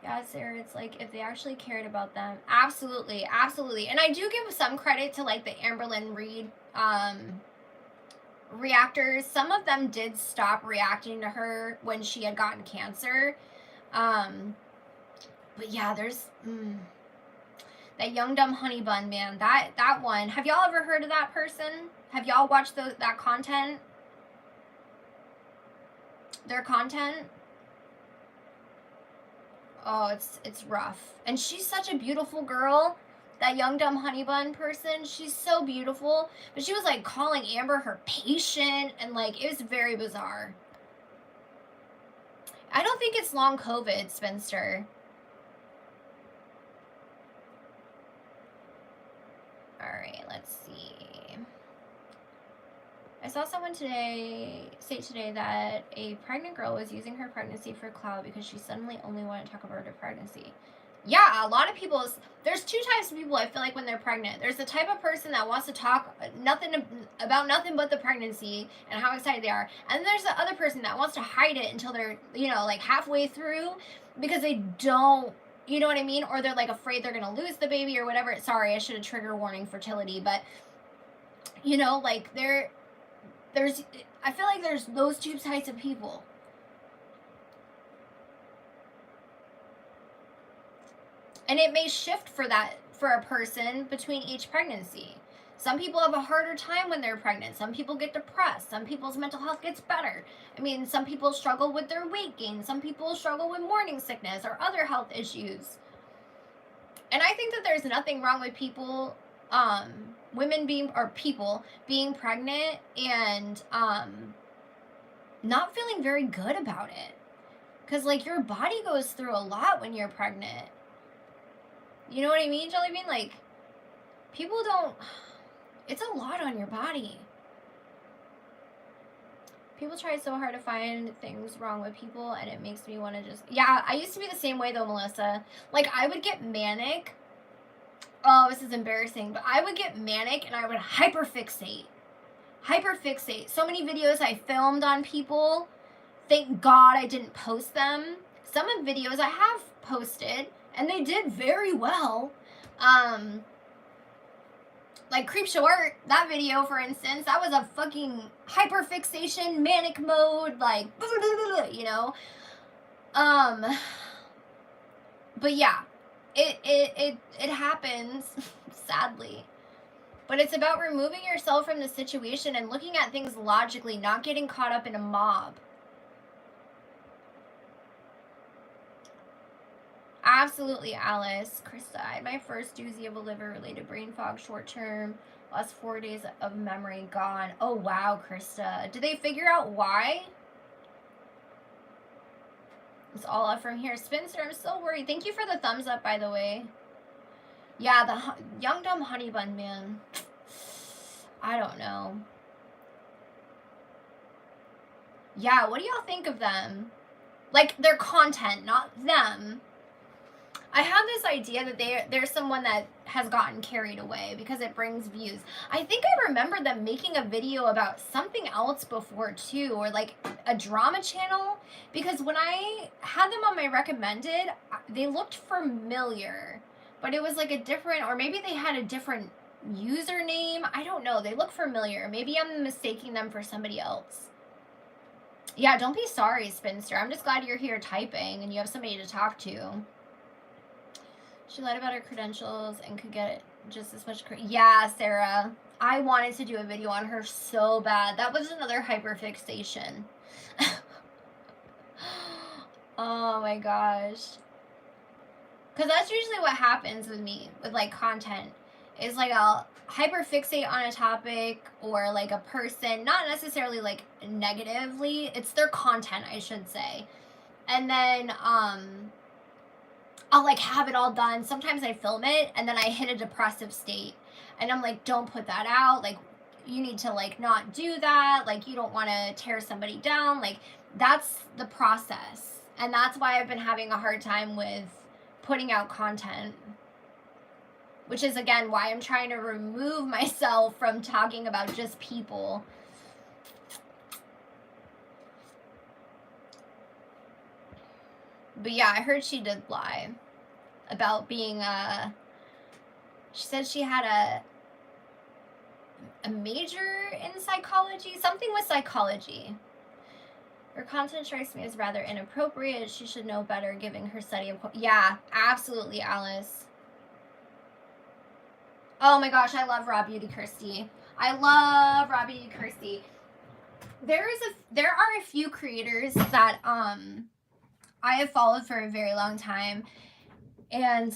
Yeah, Sarah, it's like if they actually cared about them. Absolutely, absolutely. And I do give some credit to like the Amberlynn Reed reactors. Some of them did stop reacting to her when she had gotten cancer. But yeah, there's that Young Dumb Honey Bun, man. That one. Have y'all ever heard of that person? Have y'all watched that content? Their content? Oh, it's rough. And she's such a beautiful girl. That Young Dumb Honey Bun person, she's so beautiful. But she was like calling Amber her patient, and like it was very bizarre. I don't think it's long COVID, Spinster. Alright, let's see. I saw someone say today that a pregnant girl was using her pregnancy for clout because she suddenly only wanted to talk about her pregnancy. Yeah, a lot of people, there's two types of people I feel like when they're pregnant. There's the type of person that wants to talk about nothing but the pregnancy and how excited they are. And then there's the other person that wants to hide it until they're, you know, like halfway through because they don't, you know what I mean? Or they're like afraid they're going to lose the baby or whatever. Sorry, I should have trigger warning fertility. But, you know, like I feel like there's those two types of people. And it may shift for a person between each pregnancy. Some people have a harder time when they're pregnant. Some people get depressed. Some people's mental health gets better. I mean, some people struggle with their weight gain. Some people struggle with morning sickness or other health issues. And I think that there's nothing wrong with people, people being pregnant and not feeling very good about it. Because, like, your body goes through a lot when you're pregnant. You know what I mean, Jellybean? Like, people don't... It's a lot on your body. People try so hard to find things wrong with people, and it makes me want to just... Yeah, I used to be the same way, though, Melissa. Like, I would get manic. Oh, this is embarrassing. But I would get manic, and I would hyperfixate. So many videos I filmed on people. Thank God I didn't post them. Some of the videos I have posted, and they did very well. Like Creep Short, that video, for instance, that was a fucking hyperfixation, manic mode, like, you know? But yeah, it happens, sadly. But it's about removing yourself from the situation and looking at things logically, not getting caught up in a mob. Absolutely, Alice. Krista, I had my first doozy of a liver-related brain fog short term. Last 4 days of memory gone. Oh, wow, Krista. Did they figure out why? It's all up from here. Spencer, I'm so worried. Thank you for the thumbs up, by the way. Yeah, the Young Dumb Honey Bun, man. I don't know. Yeah, what do y'all think of them? Like, their content, not them. I have this idea that there's someone that has gotten carried away because it brings views. I think I remember them making a video about something else before too, or like a drama channel, because when I had them on my recommended, they looked familiar, but it was like a different, or maybe they had a different username. I don't know. They look familiar. Maybe I'm mistaking them for somebody else. Yeah, don't be sorry, Spinster. I'm just glad you're here typing and you have somebody to talk to. She lied about her credentials and could get just as much yeah, Sarah. I wanted to do a video on her so bad. That was another hyperfixation. Oh my gosh. Because that's usually what happens with me, with like content. Is like I'll hyperfixate on a topic or like a person, not necessarily like negatively. It's their content, I should say. And then, I'll like have it all done. Sometimes I film it and then I hit a depressive state and I'm like, don't put that out. Like, you need to like not do that. Like, you don't want to tear somebody down. Like, that's the process. And that's why I've been having a hard time with putting out content, which is again why I'm trying to remove myself from talking about just people. But yeah, I heard she did lie about being, she said she had a major in psychology, something with psychology. Her content strikes me as rather inappropriate. She should know better, given her study of... Yeah, absolutely, Alice. Oh my gosh, I love Raw Beauty Kirsty. I love Raw Beauty Kirsty. There are a few creators that I have followed for a very long time, and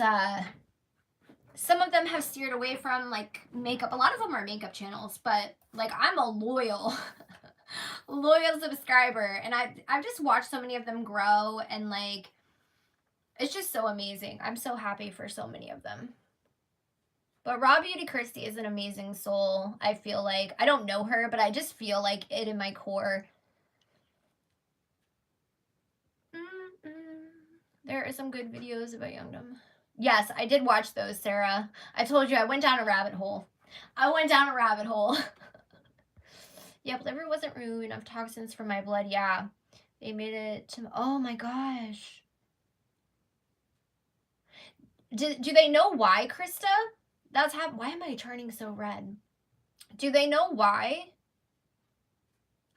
some of them have steered away from like makeup. A lot of them are makeup channels, but like I'm a loyal subscriber, and I've just watched so many of them grow, and like it's just so amazing. I'm so happy for so many of them. But Raw Beauty Kirsty is an amazing soul. I feel like I don't know her, but I just feel like it in my core. There are some good videos about Youngdom. Yes, I did watch those, Sarah. I told you I went down a rabbit hole. Yep, liver wasn't rude. Enough toxins from my blood. Yeah, they made it to... Oh my gosh. Do they know why, Krista? That's why am I turning so red? Do they know why?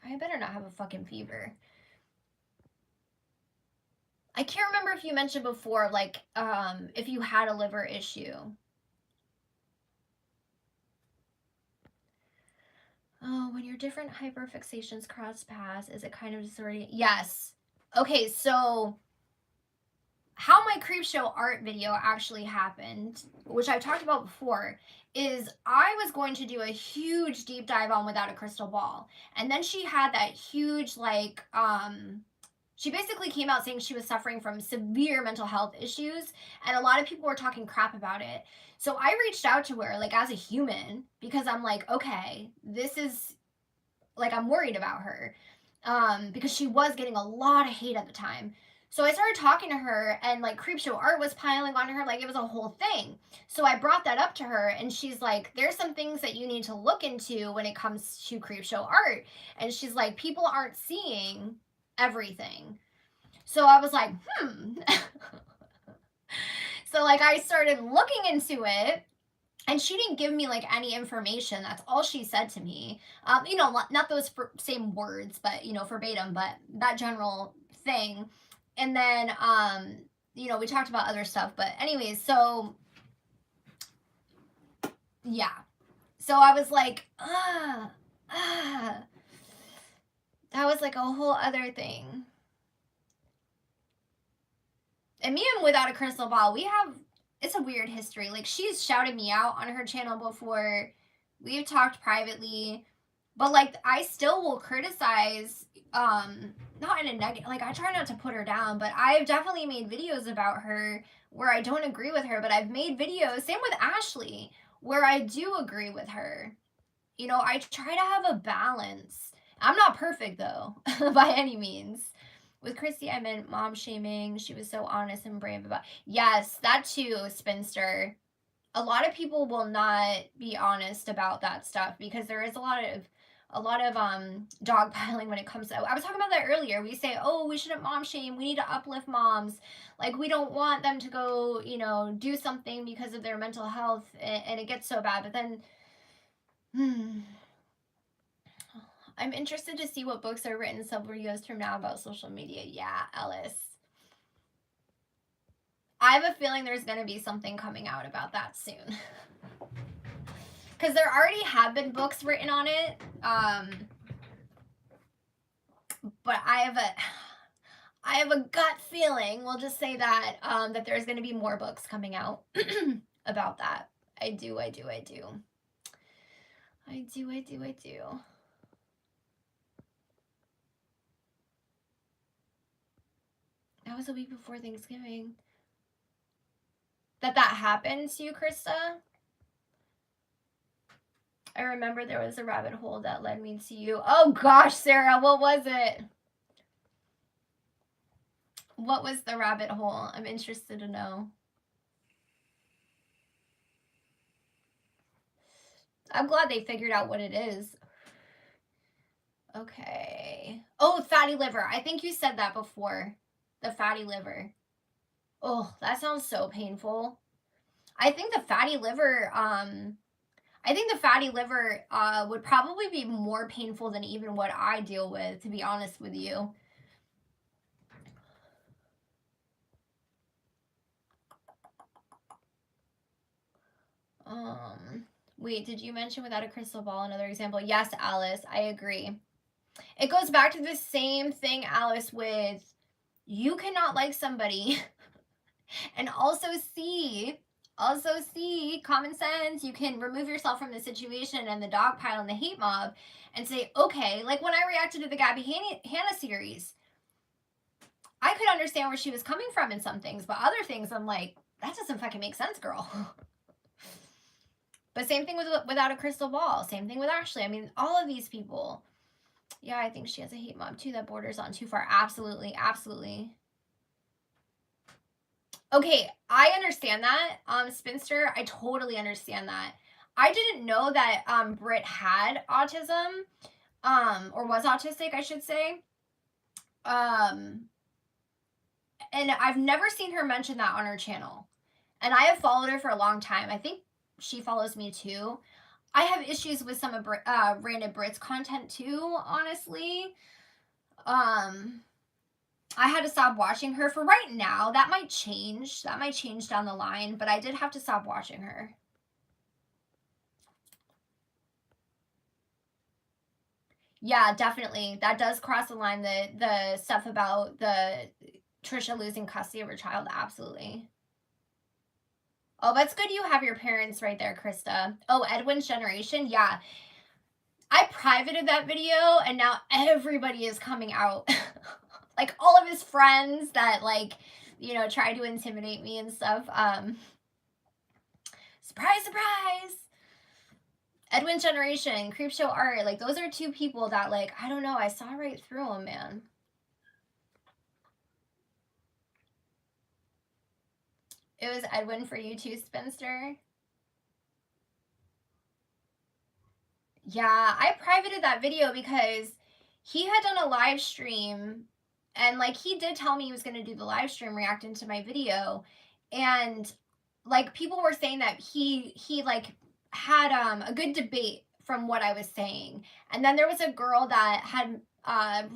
I better not have a fucking fever. I can't remember if you mentioned before, like, if you had a liver issue. Oh, when your different hyperfixations cross paths, is it kind of disorienting? Yes. Okay, so how my Creepshow art video actually happened, which I've talked about before, is I was going to do a huge deep dive on Without a Crystal Ball. And then she had that huge, like, she basically came out saying she was suffering from severe mental health issues, and a lot of people were talking crap about it. So I reached out to her, like, as a human, because I'm like, okay, this is, like, I'm worried about her, because she was getting a lot of hate at the time. So I started talking to her, and like Creepshow art was piling on her, like it was a whole thing. So I brought that up to her, and she's like, there's some things that you need to look into when it comes to Creepshow art. And she's like, people aren't seeing everything. So I was like, So like I started looking into it, and she didn't give me like any information. That's all she said to me. You know, not those same words, but you know, verbatim, but that general thing. And then you know, we talked about other stuff, but anyways, so yeah. So I was like, that was like a whole other thing. And me and Without a Crystal Ball, it's a weird history. Like, she's shouted me out on her channel before. We've talked privately. But, like, I still will criticize, not in a negative, like, I try not to put her down, but I've definitely made videos about her where I don't agree with her, but I've made videos, same with Ashley, where I do agree with her. You know, I try to have a balance. I'm not perfect, though, by any means. With Christy, I meant mom shaming. She was so honest and brave about... Yes, that too, Spinster. A lot of people will not be honest about that stuff because there is a lot of dogpiling when it comes to... I was talking about that earlier. We say, oh, we shouldn't mom shame. We need to uplift moms. Like, we don't want them to go, you know, do something because of their mental health, and it gets so bad. But then... I'm interested to see what books are written several years from now about social media. Yeah, Ellis. I have a feeling there's going to be something coming out about that soon. Because there already have been books written on it. But I have a gut feeling, we'll just say that, that there's going to be more books coming out about that. I do. That was a week before Thanksgiving. That happened to you, Krista? I remember there was a rabbit hole that led me to you. Oh gosh, Sarah, what was it? What was the rabbit hole? I'm interested to know. I'm glad they figured out what it is. Okay. Oh, fatty liver. I think you said that before. The fatty liver. Oh, that sounds so painful. I think the fatty liver, would probably be more painful than even what I deal with, to be honest with you. Wait, did you mention without a crystal ball another example? Yes, Alice, I agree. It goes back to the same thing, Alice, with you cannot like somebody and also see common sense. You can remove yourself from the situation and the dog pile and the hate mob and say, okay, like when I reacted to the Gabby Hanna series, I could understand where she was coming from in some things, but other things I'm like, that doesn't fucking make sense, girl. But same thing with Without a Crystal Ball. Same thing with Ashley. I mean, all of these people. Yeah, I think she has a hate mob too that borders on too far. Absolutely, absolutely. Okay, I understand that, Spinster. I totally understand that. I didn't know that Britt had autism, or was autistic, I should say. And I've never seen her mention that on her channel. And I have followed her for a long time. I think she follows me too. I have issues with some of Random Brit's content too, honestly. I had to stop watching her for right now. That might change. That might change down the line, but I did have to stop watching her. Yeah, definitely. That does cross the line. The stuff about the Trisha losing custody of her child, absolutely. Oh, that's good you have your parents right there, Krista. Oh, Edwin's generation? Yeah. I privated that video and now everybody is coming out. Like all of his friends that like, you know, try to intimidate me and stuff. Surprise, surprise. Edwin's generation, Creepshow Art, like those are two people that like, I don't know, I saw right through them, man. It was Edwin for you too, Spencer. Yeah, I privated that video because he had done a live stream and like he did tell me he was going to do the live stream reacting to my video, and like people were saying that he like had a good debate from what I was saying. And then there was a girl that had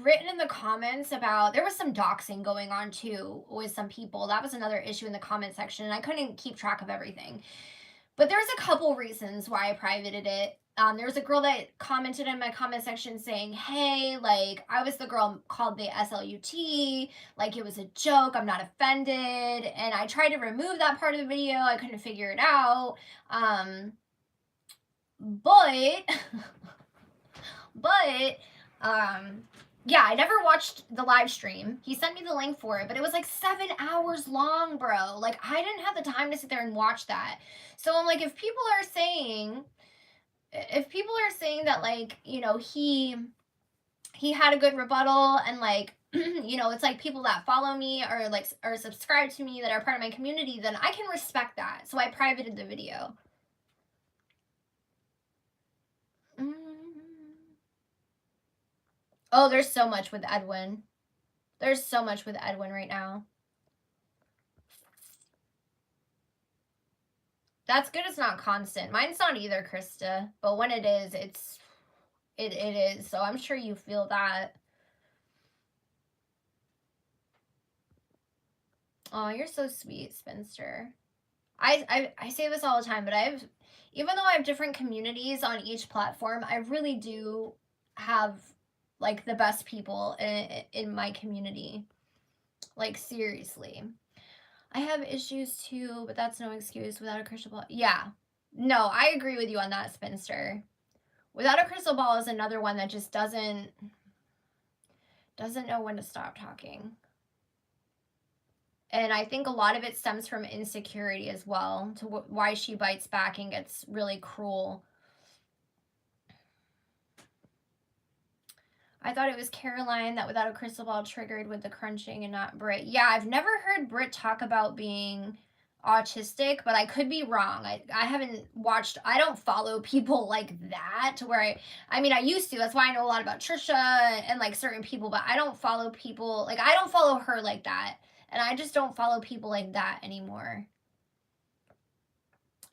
written in the comments about there was some doxing going on too with some people. That was another issue in the comment section and I couldn't keep track of everything. But there's a couple reasons why I privated it. There was a girl that commented in my comment section saying, hey, like, I was the girl called the SLUT, like, it was a joke, I'm not offended, and I tried to remove that part of the video, I couldn't figure it out, but, yeah, I never watched the live stream. He sent me the link for it, but it was like 7 hours long, bro. Like, I didn't have the time to sit there and watch that. So I'm like, if people are saying that like, you know, he had a good rebuttal and like, you know, it's like people that follow me or like are subscribed to me that are part of my community, then I can respect that. So I privated the video. Oh, there's so much with Edwin. There's so much with Edwin right now. That's good it's not constant. Mine's not either, Krista. But when it is, it is. So I'm sure you feel that. Oh, you're so sweet, Spinster. I say this all the time, but even though I have different communities on each platform, I really do have like the best people in my community. Like seriously. I have issues too, but that's no excuse. Without a crystal ball. Yeah. No, I agree with you on that, Spinster. Without a crystal ball is another one that just doesn't know when to stop talking. And I think a lot of it stems from insecurity as well, to why she bites back and gets really cruel. I thought it was Caroline that Without a Crystal Ball triggered with the crunching and not Britt. Yeah, I've never heard Britt talk about being autistic, but I could be wrong. I haven't watched, I don't follow people like that to where I mean, I used to. That's why I know a lot about Trisha and like certain people, but I don't follow people, like I don't follow her like that. And I just don't follow people like that anymore.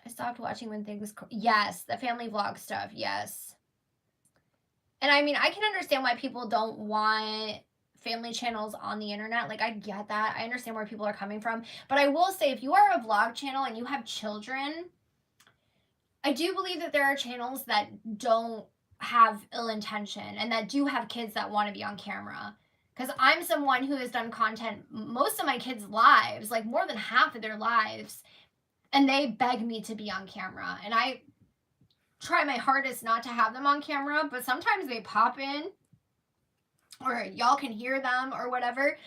I stopped watching when things... Yes, the family vlog stuff, yes. And I mean, I can understand why people don't want family channels on the internet. Like, I get that. I understand where people are coming from. But I will say, if you are a vlog channel and you have children, I do believe that there are channels that don't have ill intention and that do have kids that want to be on camera. Because I'm someone who has done content most of my kids' lives, like more than half of their lives, and they beg me to be on camera. And I try my hardest not to have them on camera, but sometimes they pop in or y'all can hear them or whatever.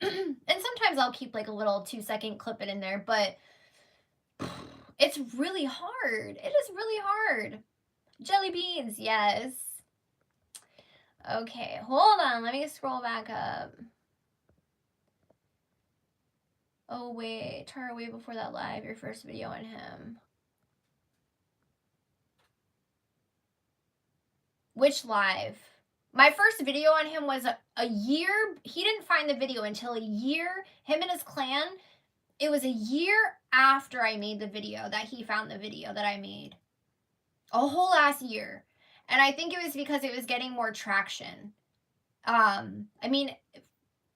And sometimes I'll keep like a little 2-second clip it in there, but it's really hard. It is really hard. Jelly beans, yes. Okay, hold on. Let me scroll back up. Oh, wait. Tarrah, way before that live, your first video on him. Which live? My first video on him was a year. He didn't find the video until a year. Him and his clan. It was a year after I made the video that he found the video that I made. A whole ass year. And I think it was because it was getting more traction. I mean,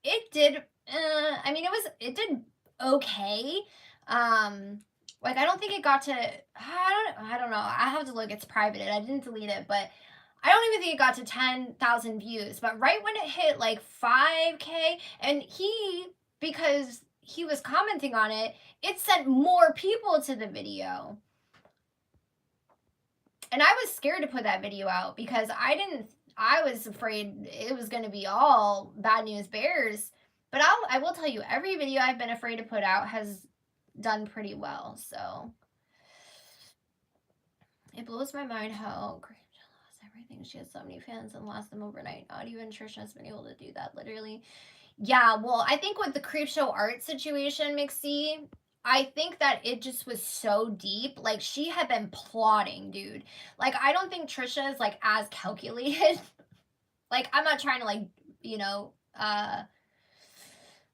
it did, it did okay. Like, I don't think it got to, I don't know. I have to look. It's privated. I didn't delete it, but I don't even think it got to 10,000 views. But right when it hit like 5K, and because he was commenting on it, it sent more people to the video. And I was scared to put that video out because I was afraid it was going to be all bad news bears. But I will tell you, every video I've been afraid to put out has done pretty well. So it blows my mind how great she lost everything. She has so many fans and lost them overnight. Not even Trisha has been able to do that, literally. Yeah, well, I think with the Creepshow art situation, Mixie, I think that it just was so deep. Like, she had been plotting, dude. Like, I don't think Trisha is, like, as calculated. Like, I'm not trying to, like, you know, I'm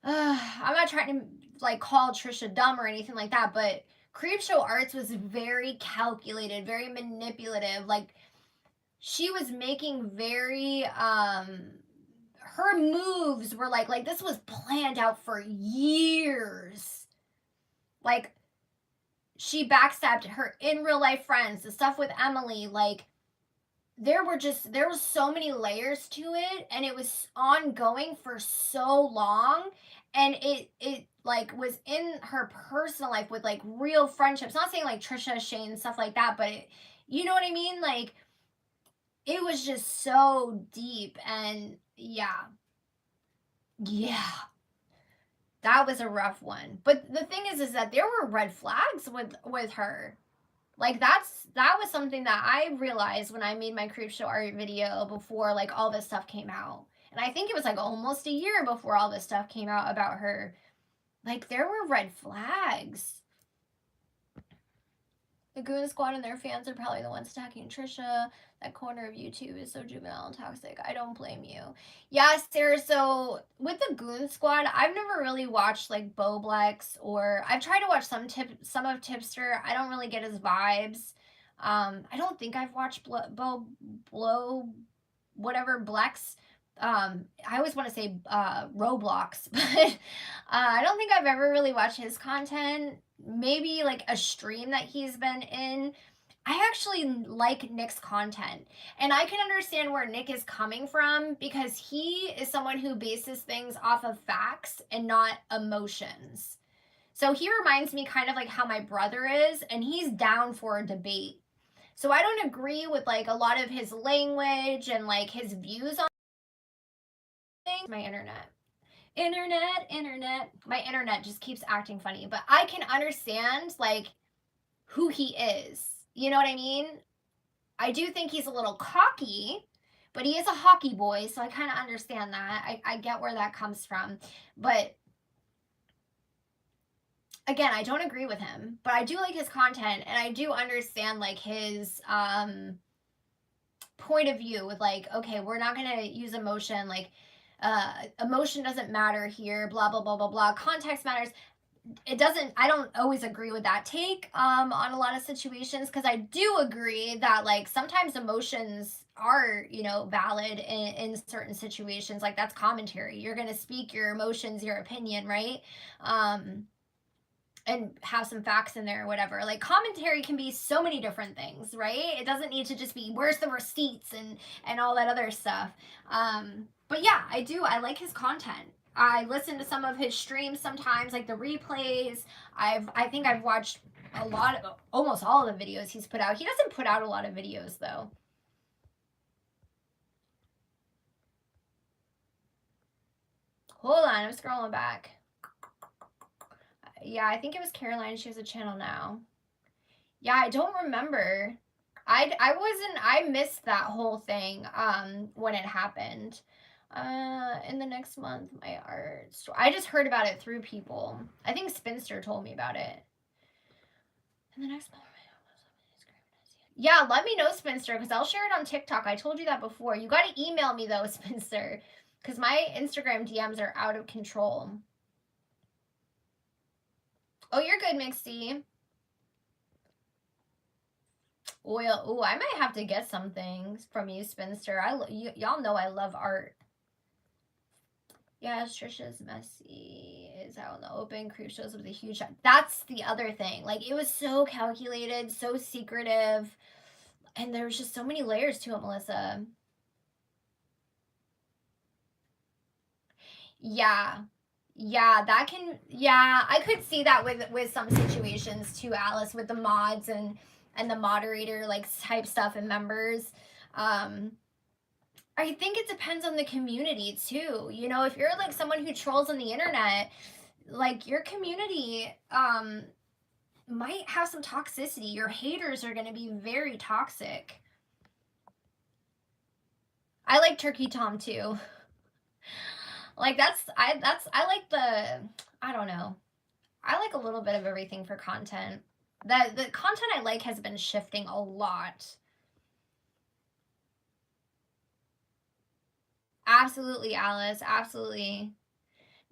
not trying to, like, call Trisha dumb or anything like that, but Creepshow Arts was very calculated, very manipulative. Like, she was making very, her moves were like this was planned out for years. Like, she backstabbed her in real life friends, the stuff with Emily, like, there was so many layers to it, and it was ongoing for so long, and it like was in her personal life with like real friendships. Not saying like Trisha, Shane, stuff like that, but you know what I mean? Like, it was just so deep, and yeah. That was a rough one. But the thing is that there were red flags with her. Like, that was something that I realized when I made my Creepshow art video before, like, all this stuff came out. And I think it was, like, almost a year before all this stuff came out about her. Like, there were red flags. The Goon Squad and their fans are probably the ones attacking Trisha. That corner of YouTube is so juvenile and toxic. I don't blame you. Yeah, Sarah, so with the Goon Squad, I've never really watched like Boblex, or I've tried to watch some of Tipster. I don't really get his vibes. I don't think I've watched whatever Blex. I always want to say Roblox, but I don't think I've ever really watched his content. Maybe like a stream that he's been in. I actually like Nick's content, and I can understand where Nick is coming from because he is someone who bases things off of facts and not emotions. So he reminds me kind of like how my brother is, and he's down for a debate. So I don't agree with like a lot of his language and like his views on things. My internet. My internet just keeps acting funny, but I can understand like who he is. You know what I mean? I do think he's a little cocky, but he is a hockey boy, so I kind of understand that. I get where that comes from. But again, I don't agree with him, but I do like his content, and I do understand like his point of view with like, okay, we're not going to use emotion. Like, emotion doesn't matter here, blah, blah, blah, blah, blah. Context matters. I don't always agree with that take on a lot of situations, because I do agree that like sometimes emotions are, you know, valid in certain situations. Like that's commentary. You're going to speak your emotions, your opinion, right? And have some facts in there or whatever. Like commentary can be so many different things, right? It doesn't need to just be where's the receipts and all that other stuff. But yeah, I like his content. I listen to some of his streams sometimes, like the replays. I think I've watched a lot of, almost all of the videos he's put out. He doesn't put out a lot of videos though. Hold on, I'm scrolling back. Yeah, I think it was Caroline. She has a channel now. Yeah, I don't remember. I missed that whole thing when it happened. In the next month, my art store. I just heard about it through people. I think Spinster told me about it. In the next month. Yeah, let me know, Spinster, because I'll share it on TikTok. I told you that before. You got to email me though, Spinster, because my Instagram DMs are out of control. Oh, you're good, Mixie. Oil. Ooh, I might have to get some things from you, Spinster. Y'all know I love art. Yes, Trisha's messy is out in the open. Creep shows up with a huge shot. That's the other thing. Like, it was so calculated, so secretive, and there's just so many layers to it, Melissa. Yeah. Yeah, that can, yeah, I could see that with some situations too, Alice, with the mods and the moderator like type stuff and members. I think it depends on the community too. You know, if you're like someone who trolls on the internet, like your community might have some toxicity. Your haters are going to be very toxic. I like Turkey Tom too. Like I like I don't know. I like a little bit of everything for content. The content I like has been shifting a lot. Absolutely, Alice. Absolutely.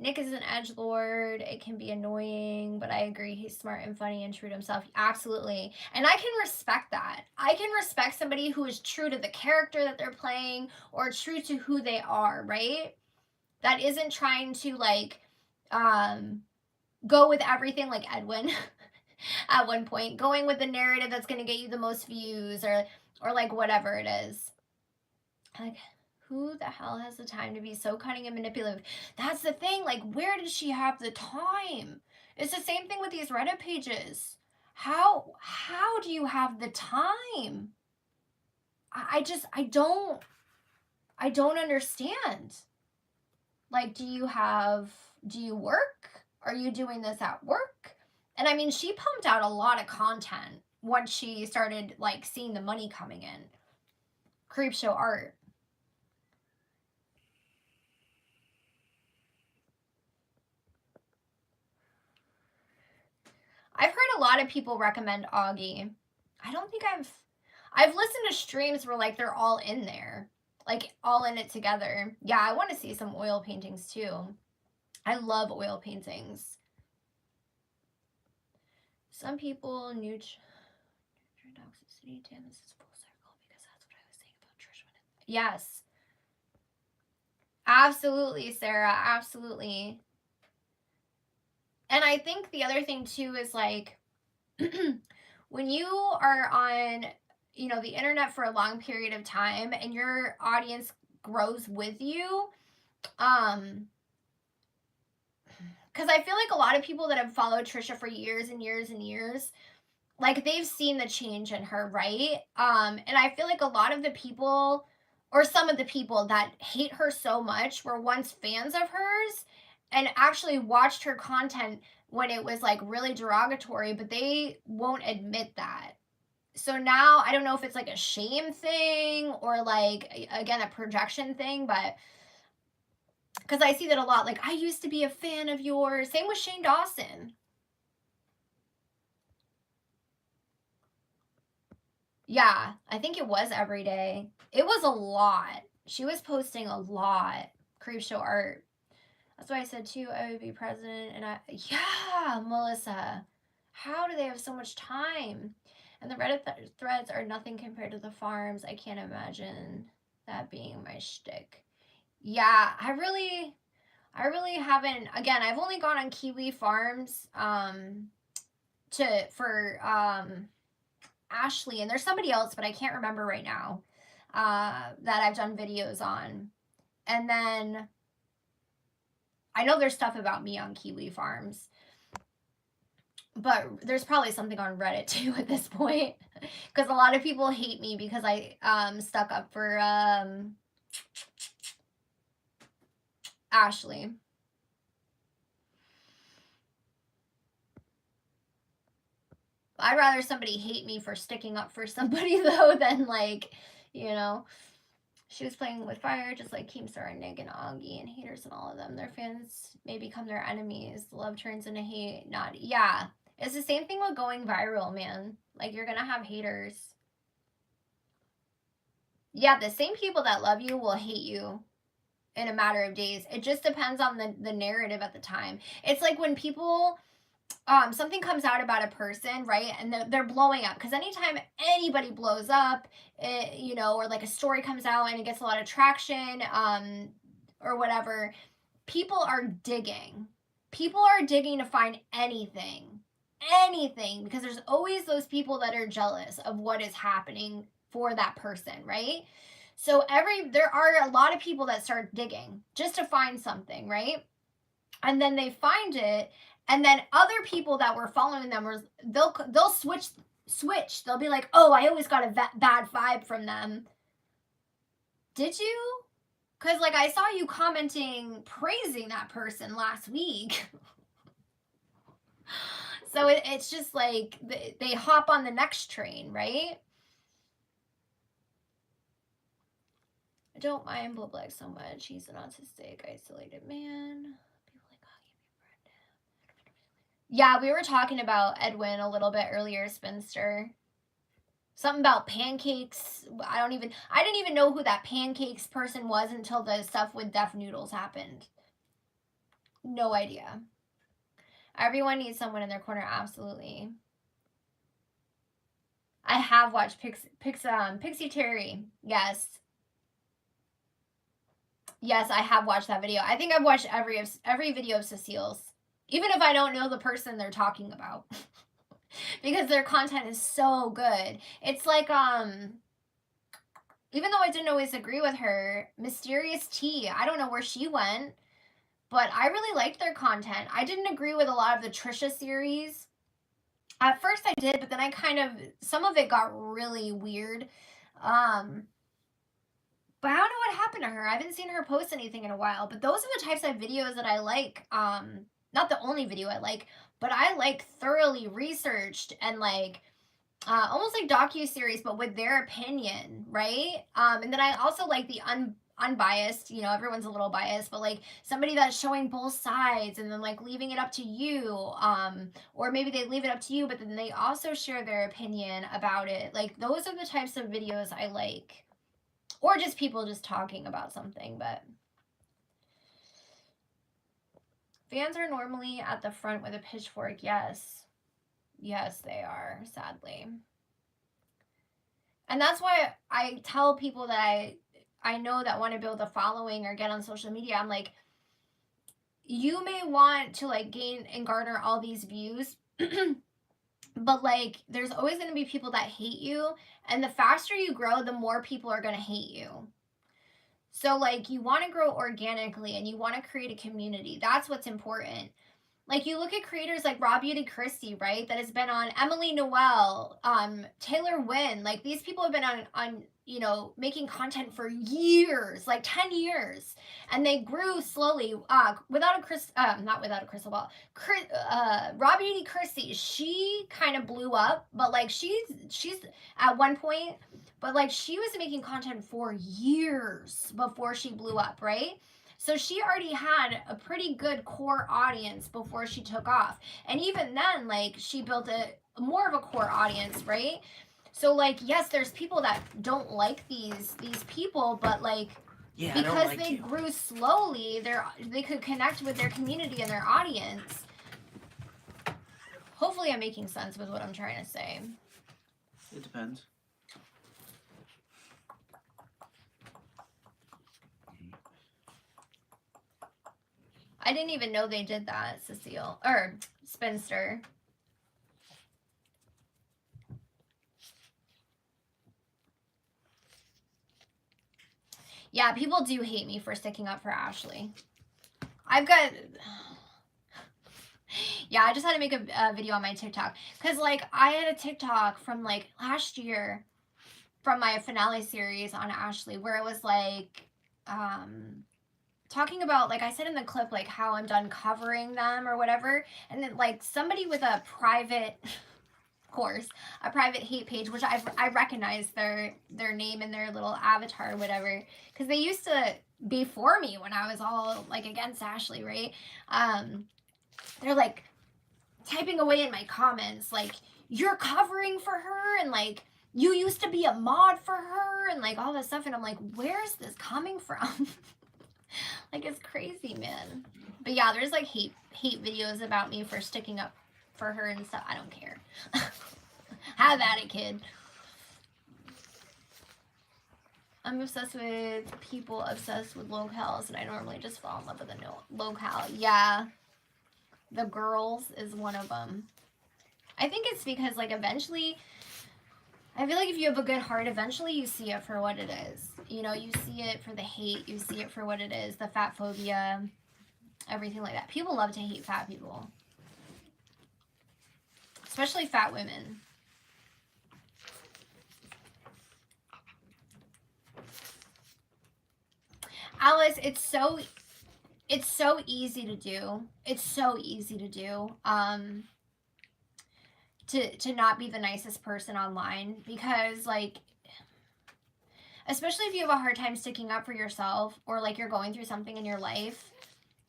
Nick is an edgelord. It can be annoying, but I agree. He's smart and funny and true to himself. Absolutely. And I can respect that. I can respect somebody who is true to the character that they're playing or true to who they are, right? That isn't trying to like go with everything like Edwin at one point, going with the narrative that's going to get you the most views or like whatever it is. Like, who the hell has the time to be so cunning and manipulative? That's the thing. Like, where does she have the time? It's the same thing with these Reddit pages. How do you have the time? I don't understand. Like, do you work? Are you doing this at work? And I mean, she pumped out a lot of content once she started like seeing the money coming in. Creepshow art. I've heard a lot of people recommend Augie. I don't think I've listened to streams where like they're all in there, like all in it together. Yeah, I want to see some oil paintings too. I love oil paintings. Some people toxicity. Damn, this is full circle because that's what I was saying about Trish. Yes. Absolutely, Sarah. Absolutely. And I think the other thing too is like when you are on, you know, the internet for a long period of time and your audience grows with you, because I feel like a lot of people that have followed Trisha for years and years and years, like they've seen the change in her, right? And I feel like a lot of the people or some of the people that hate her so much were once fans of hers and actually watched her content when it was like really derogatory, but they won't admit that. So now I don't know if it's like a shame thing or like again a projection thing, but because I see that a lot. Like, I used to be a fan of yours. Same with Shane Dawson. Yeah, I think it was every day. It was a lot. She was posting a lot. creep show art. That's why I said too, I would be president. And yeah, Melissa, how do they have so much time? And the Reddit threads are nothing compared to the farms. I can't imagine that being my shtick. Yeah, I really haven't. Again, I've only gone on Kiwi Farms for Ashley, and there's somebody else, but I can't remember right now, that I've done videos on. And then I know there's stuff about me on Kiwi Farms, but there's probably something on Reddit too at this point, because a lot of people hate me because I stuck up for Ashley. I'd rather somebody hate me for sticking up for somebody though than like, you know. She was playing with fire just like Keemstar and Nick and Augie and haters and all of them. Their fans may become their enemies. Love turns into hate. Not, yeah. It's the same thing with going viral, man. Like, you're gonna have haters. Yeah, the same people that love you will hate you in a matter of days. It just depends on the narrative at the time. It's like when people, something comes out about a person, right? And they're blowing up. Because anytime anybody blows up, you know, or like a story comes out and it gets a lot of traction, or whatever, people are digging. People are digging to find anything. Anything. Because there's always those people that are jealous of what is happening for that person, right? So there are a lot of people that start digging just to find something, right? And then they find it, and then other people that were following them, they'll switch. They'll be like, oh, I always got a bad vibe from them. Did you? Because, like, I saw you commenting, praising that person last week. So it's just like they hop on the next train, right? I don't mind Blue Black so much. He's an autistic, isolated man. Yeah, we were talking about Edwin a little bit earlier, Spinster. Something about pancakes. I didn't even know who that pancakes person was until the stuff with Deaf Noodles happened. No idea. Everyone needs someone in their corner, absolutely. I have watched Pixie Terry. Yes. Yes, I have watched that video. I think I've watched every video of Cecile's, even if I don't know the person they're talking about. Because their content is so good. It's like, even though I didn't always agree with her, Mysterious Tea, I don't know where she went, but I really liked their content. I didn't agree with a lot of the Trisha series. At first I did, but then some of it got really weird. But I don't know what happened to her. I haven't seen her post anything in a while, but those are the types of videos that I like. Not the only video I like, but I like thoroughly researched and like almost like docu-series, but with their opinion, right? And then I also like the unbiased, you know, everyone's a little biased, but like somebody that's showing both sides and then like leaving it up to you, or maybe they leave it up to you, but then they also share their opinion about it. Like those are the types of videos I like, or just people just talking about something. But fans are normally at the front with a pitchfork. Yes, they are, sadly. And that's why I tell people that I know that want to build a following or get on social media, I'm like, you may want to like gain and garner all these views, but like there's always going to be people that hate you, and the faster you grow, the more people are going to hate you. So like you want to grow organically and you want to create a community. That's what's important. Like you look at creators like Raw Beauty Christie, right? That has been on Emily Noel, Taylor Wynn. Like these people have been on you know, making content for years, like 10 years. And they grew slowly, not without a crystal ball. Raw Beauty Christie, she kind of blew up, but like she's at one point, but like she was making content for years before she blew up, right? So she already had a pretty good core audience before she took off. And even then, like she built more of a core audience, right? So like, yes, there's people that don't like these people, but like Yeah, because I don't like they you. grew slowly, they could connect with their community and their audience. Hopefully I'm making sense with what I'm trying to say. It depends. I didn't even know they did that, Cecile. Or Spinster. Yeah, people do hate me for sticking up for Ashley. I've got... Yeah, I just had to make a video on my TikTok. Because, like, I had a TikTok from, like, last year from my finale series on Ashley where it was, like, talking about, like, I said in the clip, like, how I'm done covering them or whatever. And then, like, somebody with a private... course, a private hate page, which I recognize their name and their little avatar or whatever, because they used to be for me when I was all like against Ashley, right? They're like typing away in my comments like, you're covering for her, and like, you used to be a mod for her, and like all this stuff, and I'm like, where's this coming from? Like, it's crazy, man. But yeah, there's like hate videos about me for sticking up for her and stuff. I don't care. Have at it, kid. I'm obsessed with people obsessed with locales, and I normally just fall in love with a locale. Yeah. The Girls is one of them. I think it's because, like, eventually, I feel like if you have a good heart, eventually you see it for what it is. You know, you see it for the hate, you see it for what it is, the fat phobia, everything like that. People love to hate fat people. Especially fat women. Alice, it's so easy to do. It's so easy to do. To not be the nicest person online, because like, especially if you have a hard time sticking up for yourself, or like you're going through something in your life,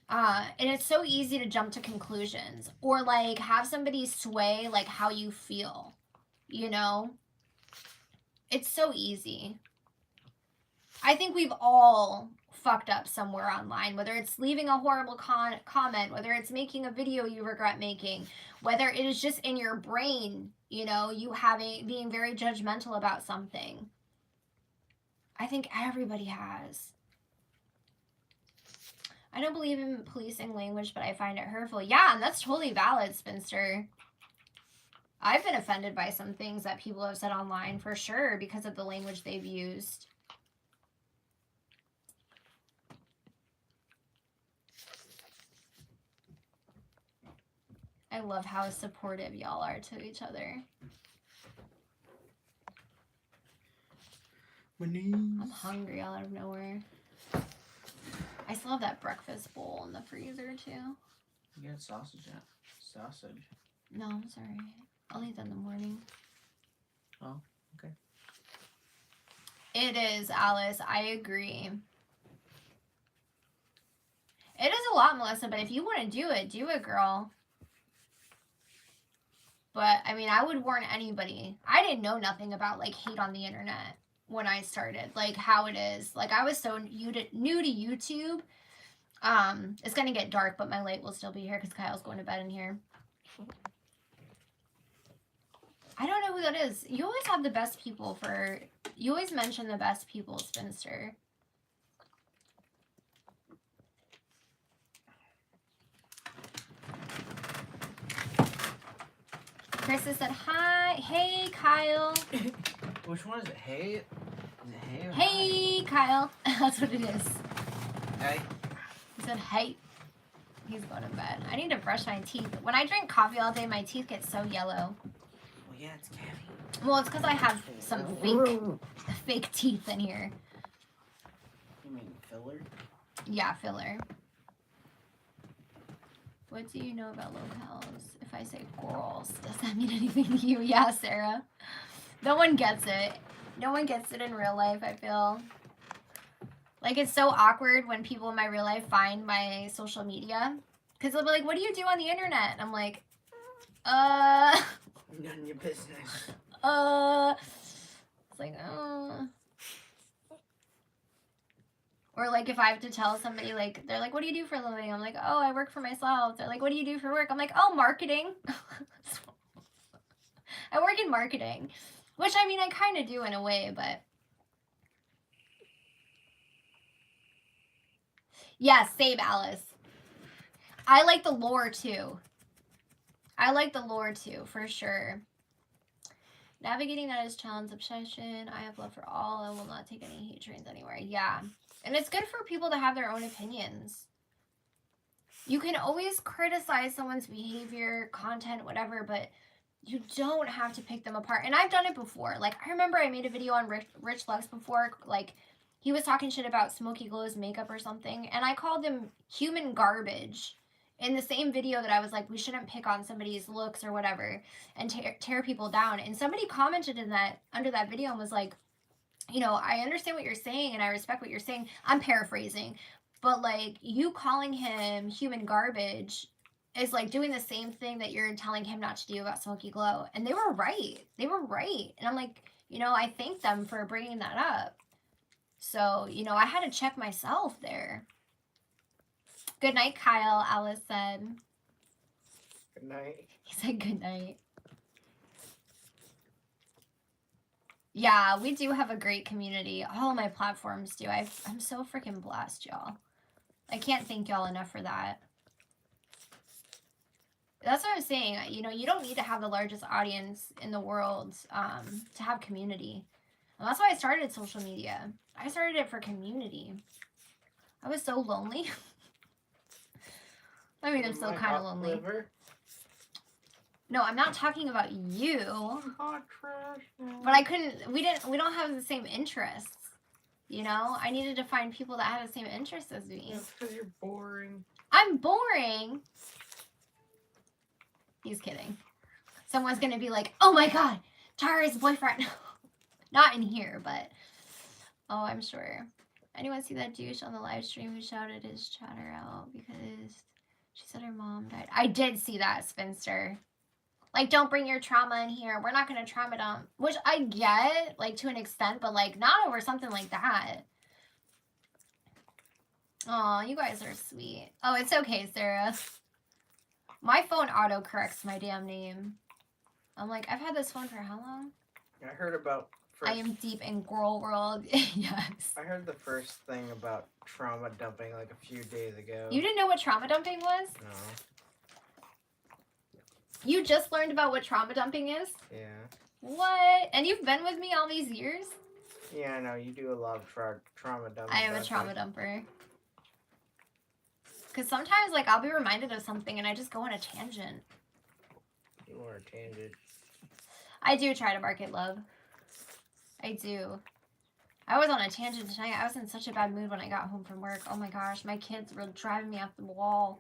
and it's so easy to jump to conclusions or like have somebody sway like how you feel, you know? It's so easy. I think we've all fucked up somewhere online, whether it's leaving a horrible comment, whether it's making a video you regret making, whether it is just in your brain, you know, you being very judgmental about something. I think everybody has. I don't believe in policing language, but I find it hurtful. Yeah, and that's totally valid, Spinster. I've been offended by some things that people have said online for sure because of the language they've used. I love how supportive y'all are to each other. I'm hungry all out of nowhere. I still have that breakfast bowl in the freezer too. You got sausage yet? Sausage. No, I'm sorry. I'll eat that in the morning. Oh, okay. It is, Alice. I agree. It is a lot, Melissa, but if you want to do it, girl. But, I mean, I would warn anybody. I didn't know nothing about, like, hate on the internet when I started. Like, how it is. Like, I was so new to YouTube. It's going to get dark, but my light will still be here because Kyle's going to bed in here. I don't know who that is. You always have the best people for... You always mention the best people, Spinster. Krista said, hi. Hey, Kyle. Which one is it? Hey? Is it hey or hey, Kyle. That's what it is. Hey. He said, hey. He's going to bed. I need to brush my teeth. When I drink coffee all day, my teeth get so yellow. Well, yeah, it's caffeine. Well, it's because I have some fake teeth in here. You mean filler? Yeah, filler. What do you know about locales? If I say girls, does that mean anything to you? Yeah, Sarah. No one gets it. No one gets it in real life, I feel. Like, it's so awkward when people in my real life find my social media. Because they'll be like, what do you do on the internet? And I'm like, None of your business. It's like, Or, like, if I have to tell somebody, like, they're like, what do you do for a living? I'm like, oh, I work for myself. They're like, what do you do for work? I'm like, oh, marketing. I work in marketing. Which, I mean, I kind of do in a way, but... Yes, same, Alice. I like the lore, too. I like the lore, too, for sure. Navigating that is challenge obsession. I have love for all. I will not take any hate trains anywhere. Yeah. And it's good for people to have their own opinions. You can always criticize someone's behavior, content, whatever, but you don't have to pick them apart. And I've done it before. Like, I remember I made a video on Rich Lux before. Like, he was talking shit about Smokey Glow's makeup or something. And I called him human garbage in the same video that I was like, we shouldn't pick on somebody's looks or whatever and tear people down. And somebody commented in that under that video and was like, you know, I understand what you're saying and I respect what you're saying. I'm paraphrasing. But, like, you calling him human garbage is, like, doing the same thing that you're telling him not to do about Smokey Glow. And they were right. They were right. And I'm like, you know, I thank them for bringing that up. So, you know, I had to check myself there. Good night, Kyle, Alice said. Good night. He said good night. Yeah, we do have a great community. All my platforms do. I'm so freaking blessed, y'all. I can't thank y'all enough for that. That's what I'm saying. You know, you don't need to have the largest audience in the world to have community. And that's why I started social media. I started it for community. I was so lonely. I mean, I'm still kind of lonely. Liver? No, I'm not talking about you. Hot trash. But I couldn't, we don't have the same interests. You know, I needed to find people that had the same interests as me. That's because you're boring. I'm boring. He's kidding. Someone's going to be like, oh my God, Tarrah's boyfriend. Not in here, but, oh, I'm sure. Anyone see that douche on the live stream who shouted his chatter out because she said her mom died? I did see that, Spinster. Like, don't bring your trauma in here. We're not going to trauma dump. Which I get, like, to an extent, but, like, not over something like that. Aw, you guys are sweet. Oh, it's okay, Sarah. My phone auto-corrects my damn name. I'm like, I've had this phone for how long? I heard about... I am deep in girl world. Yes. I heard the first thing about trauma dumping, like, a few days ago. You didn't know what trauma dumping was? No. You just learned about what trauma dumping is? Yeah. What? And you've been with me all these years? Yeah, I know. You do a lot of trauma dumping. I am a trauma dumper. Because sometimes, like, I'll be reminded of something and I just go on a tangent. You are a tangent. I do try to market love. I do. I was on a tangent tonight. I was in such a bad mood when I got home from work. Oh my gosh, my kids were driving me off the wall.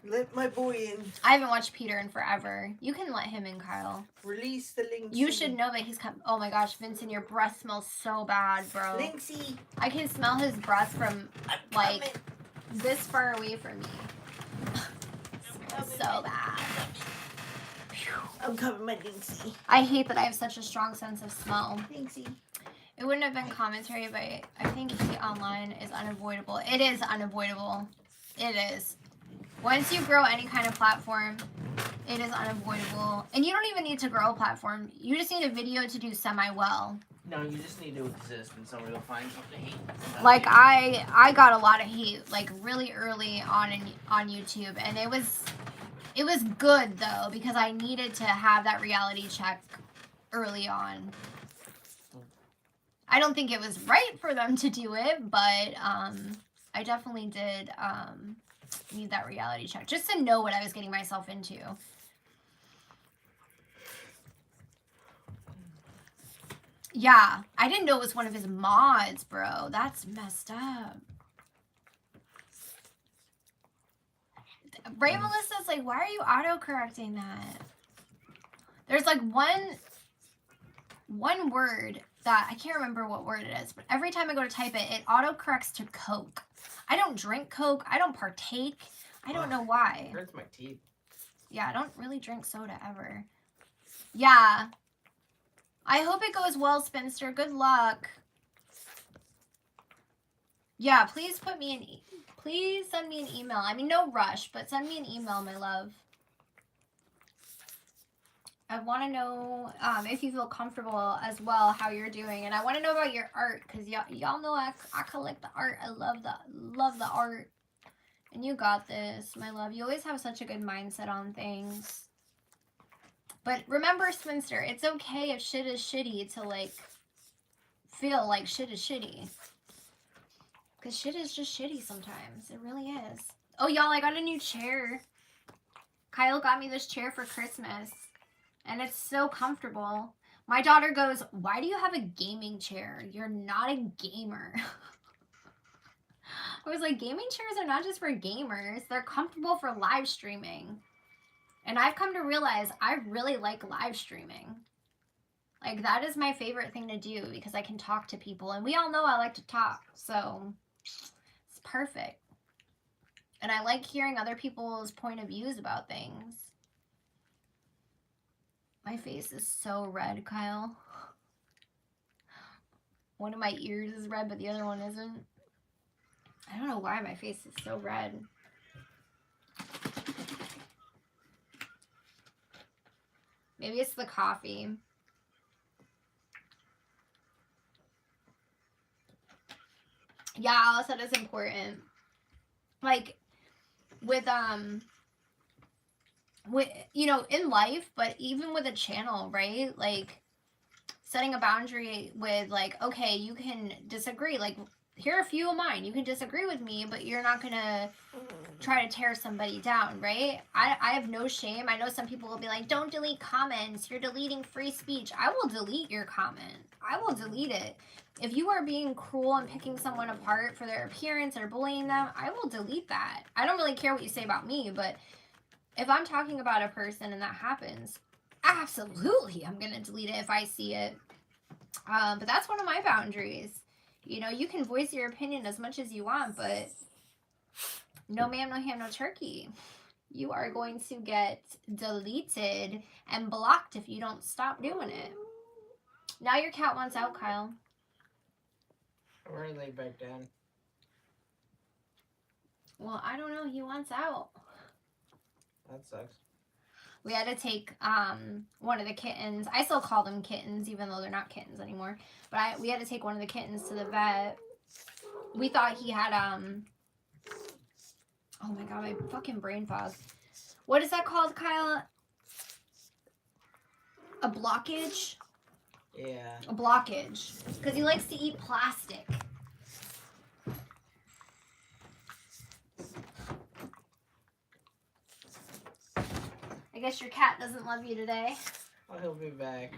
Let my boy in. I haven't watched Peter in forever. You can let him in, Kyle. Release the Lynxie. You should know that he's come. Oh my gosh, Vincent, your breath smells so bad, bro. Lynxie. I can smell his breath from, like, this far away from me. So bad. I'm coming, my Lynxie. I hate that I have such a strong sense of smell. Lynxie. It wouldn't have been commentary, but I think hate online is unavoidable. It is unavoidable. It is. Once you grow any kind of platform, it is unavoidable. And you don't even need to grow a platform. You just need a video to do semi-well. No, you just need to exist and somebody will find something to hate. Like, I got a lot of hate, like, really early on on YouTube. And it was good, though, because I needed to have that reality check early on. I don't think it was right for them to do it, but I definitely did need that reality check just to know what I was getting myself into. Yeah, I didn't know it was one of his mods, bro. That's messed up. Ray Melissa's like, why are you auto-correcting that? There's like one word that I can't remember what word it is, but every time I go to type it, it auto-corrects to Coke. I don't drink Coke. I don't partake. I don't know why. It hurts my teeth. Yeah, I don't really drink soda ever. Yeah. I hope it goes well, Spinster. Good luck. Yeah, please put me an please send me an email. I mean, no rush, but send me an email, my love. I want to know if you feel comfortable as well, how you're doing, and I want to know about your art because y'all know I collect the art. I love the art, and you got this, my love. You always have such a good mindset on things. But remember, Spinster, it's okay if shit is shitty to like feel like shit is shitty. Because shit is just shitty sometimes. It really is. Oh, y'all, I got a new chair. Kyle got me this chair for Christmas. And it's so comfortable. My daughter goes, why do you have a gaming chair? You're not a gamer. I was like, gaming chairs are not just for gamers. They're comfortable for live streaming. And I've come to realize I really like live streaming. Like, that is my favorite thing to do because I can talk to people. And we all know I like to talk. So, it's perfect. And I like hearing other people's point of views about things. My face is so red, Kyle. One of my ears is red, but the other one isn't. I don't know why my face is so red. Maybe it's the coffee. Yeah, Alice said it's important. Like, with, you know, in life, but even with a channel, right? Like, setting a boundary with, like, okay, you can disagree. Like, here are a few of mine. You can disagree with me, but you're not going to try to tear somebody down, right? I have no shame. I know some people will be like, don't delete comments. You're deleting free speech. I will delete your comment. I will delete it. If you are being cruel and picking someone apart for their appearance or bullying them, I will delete that. I don't really care what you say about me, but if I'm talking about a person and that happens, absolutely I'm going to delete it if I see it. But that's one of my boundaries. You know, you can voice your opinion as much as you want, but no ma'am, no ham, no turkey. You are going to get deleted and blocked if you don't stop doing it. Now your cat wants out, Kyle. Or lay back down. Well, I don't know. He wants out. That sucks. We had to take one of the kittens. I still call them kittens, even though they're not kittens anymore. But we had to take one of the kittens to the vet. We thought he had oh my god, my fucking brain fog. What is that called, Kyle? A blockage? Yeah. A blockage. Because he likes to eat plastic. I guess your cat doesn't love you today. Well, he'll be back.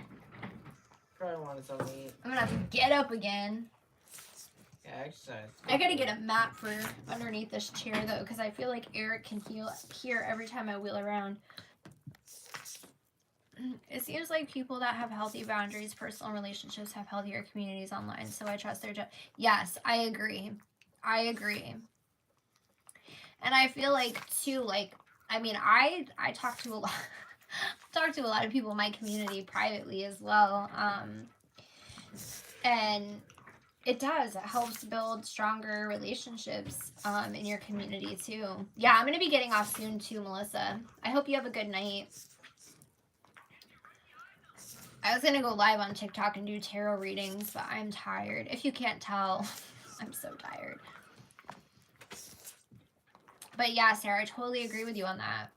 Probably wanted something to eat. I'm gonna have to get up again. Yeah, exercise. I gotta get a mat for underneath this chair though, because I feel like Eric can hear every time I wheel around. It seems like people that have healthy boundaries, personal relationships, have healthier communities online, so I trust their job. Yes, I agree. I agree. And I feel like too, like, I mean, I talk to a lot of people in my community privately as well. And it does. It helps build stronger relationships in your community too. Yeah, I'm gonna be getting off soon too, Melissa. I hope you have a good night. I was gonna go live on TikTok and do tarot readings, but I'm tired. If you can't tell, I'm so tired. But yeah, Sarah, I totally agree with you on that.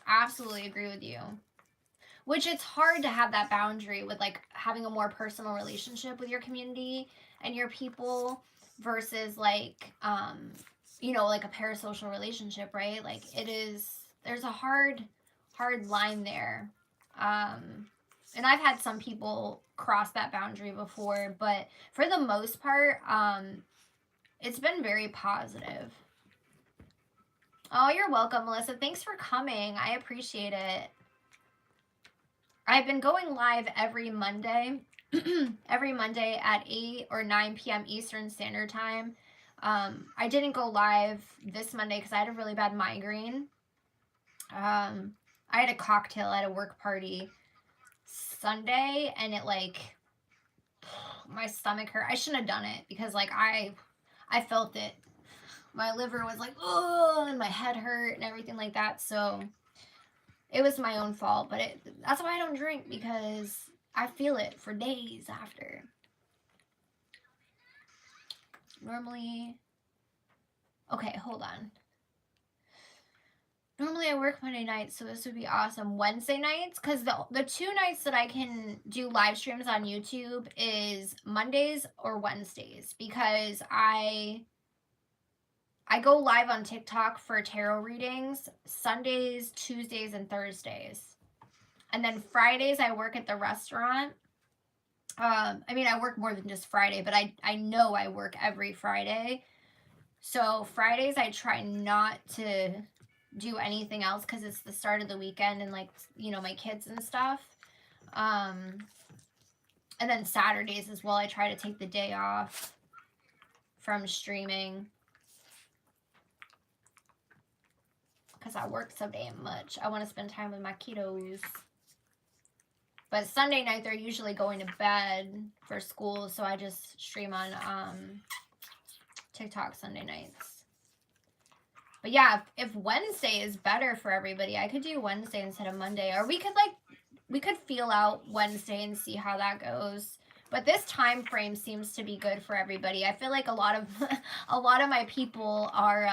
Absolutely agree with you. Which it's hard to have that boundary with like having a more personal relationship with your community and your people versus like, you know, like a parasocial relationship, right? Like there's a hard line there. And I've had some people cross that boundary before, but for the most part, it's been very positive. Oh, you're welcome, Melissa. Thanks for coming. I appreciate it. I've been going live every Monday, every Monday at 8 or 9 p.m. Eastern Standard Time. I didn't go live this Monday because I had a really bad migraine. I had a cocktail at a work party Sunday, and it like, my stomach hurt. I shouldn't have done it because like I I felt it. My liver was like, oh, and my head hurt and everything like that. So it was my own fault. But that's why I don't drink, because I feel it for days after. Normally, okay, hold on. Normally I work Monday nights, so this would be awesome. Wednesday nights, because the 2 nights that I can do live streams on YouTube is Mondays or Wednesdays, because I go live on TikTok for tarot readings Sundays, Tuesdays, and Thursdays. And then Fridays I work at the restaurant. I mean, I work more than just Friday, but I know I work every Friday. So Fridays I try not to do anything else, because it's the start of the weekend and, like, you know, my kids and stuff. And then Saturdays as well, I try to take the day off from streaming, because I work so damn much. I want to spend time with my kiddos. But Sunday night they're usually going to bed for school, so I just stream on TikTok Sunday nights. But yeah, if Wednesday is better for everybody, I could do Wednesday instead of Monday. Or we could feel out Wednesday and see how that goes. But this time frame seems to be good for everybody. I feel like a lot of my people are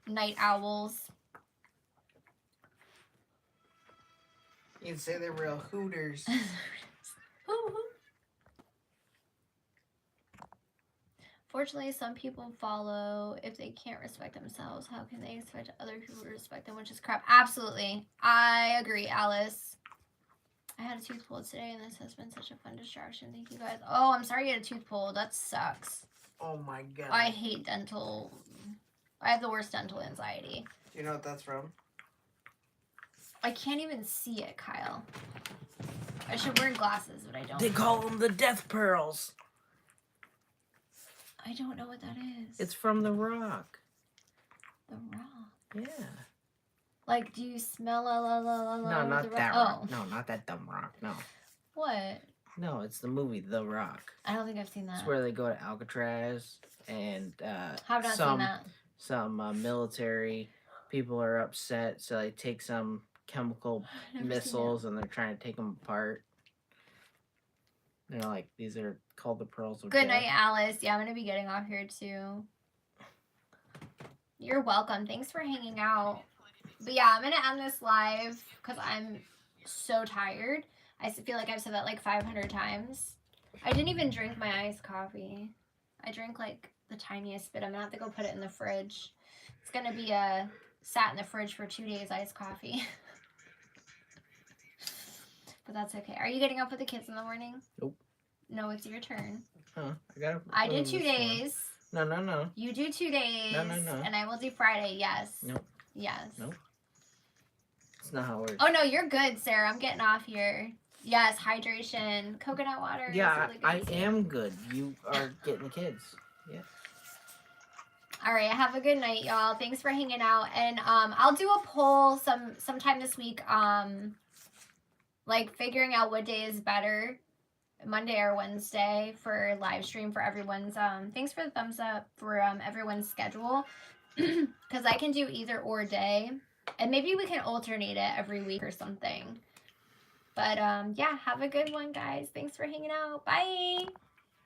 night owls. You'd say they're real hooters. Fortunately, some people follow. If they can't respect themselves, how can they expect other people to respect them, which is crap. Absolutely. I agree, Alice. I had a tooth pulled today, and this has been such a fun distraction. Thank you, guys. Oh, I'm sorry you had a tooth pulled. That sucks. Oh, my God. I hate dental. I have the worst dental anxiety. Do you know what that's from? I can't even see it, Kyle. I should wear glasses, but I don't. They call them the death pearls. I don't know what that is. It's from The Rock. The Rock. Yeah. Like, do you smell No, not the that Rock? Rock. No, not that dumb Rock. No. What? No, it's the movie The Rock. I don't think I've seen that. It's where they go to Alcatraz and Have not seen that. some military people are upset, so they take some chemical missiles and they're trying to take them apart. They're like, these are called the pearls of Good death. night, Alice. Yeah, I'm going to be getting off here too. You're welcome. Thanks for hanging out. But yeah, I'm going to end this live because I'm so tired. I feel like I've said that like 500 times. I didn't even drink my iced coffee. I drank like the tiniest bit. I'm going to have to go put it in the fridge. It's going to be sat in the fridge for 2 days iced coffee. But that's okay. Are you getting up with the kids in the morning? Nope. No, it's your turn. Huh? I did 2 days. No. You do 2 days. No. And I will do Friday. Yes. Nope. Yes. Nope. That's not how it works. Oh, no, you're good, Sarah. I'm getting off here. Yes, hydration. Coconut water. Yeah, is really good I am good. You are getting the kids. Yeah. All right, have a good night, y'all. Thanks for hanging out. And I'll do a poll sometime this week. Like figuring out what day is better, Monday or Wednesday, for live stream for everyone's. Thanks for the thumbs up for everyone's schedule, because I can do either or day, and maybe we can alternate it every week or something. But yeah, have a good one, guys. Thanks for hanging out. Bye.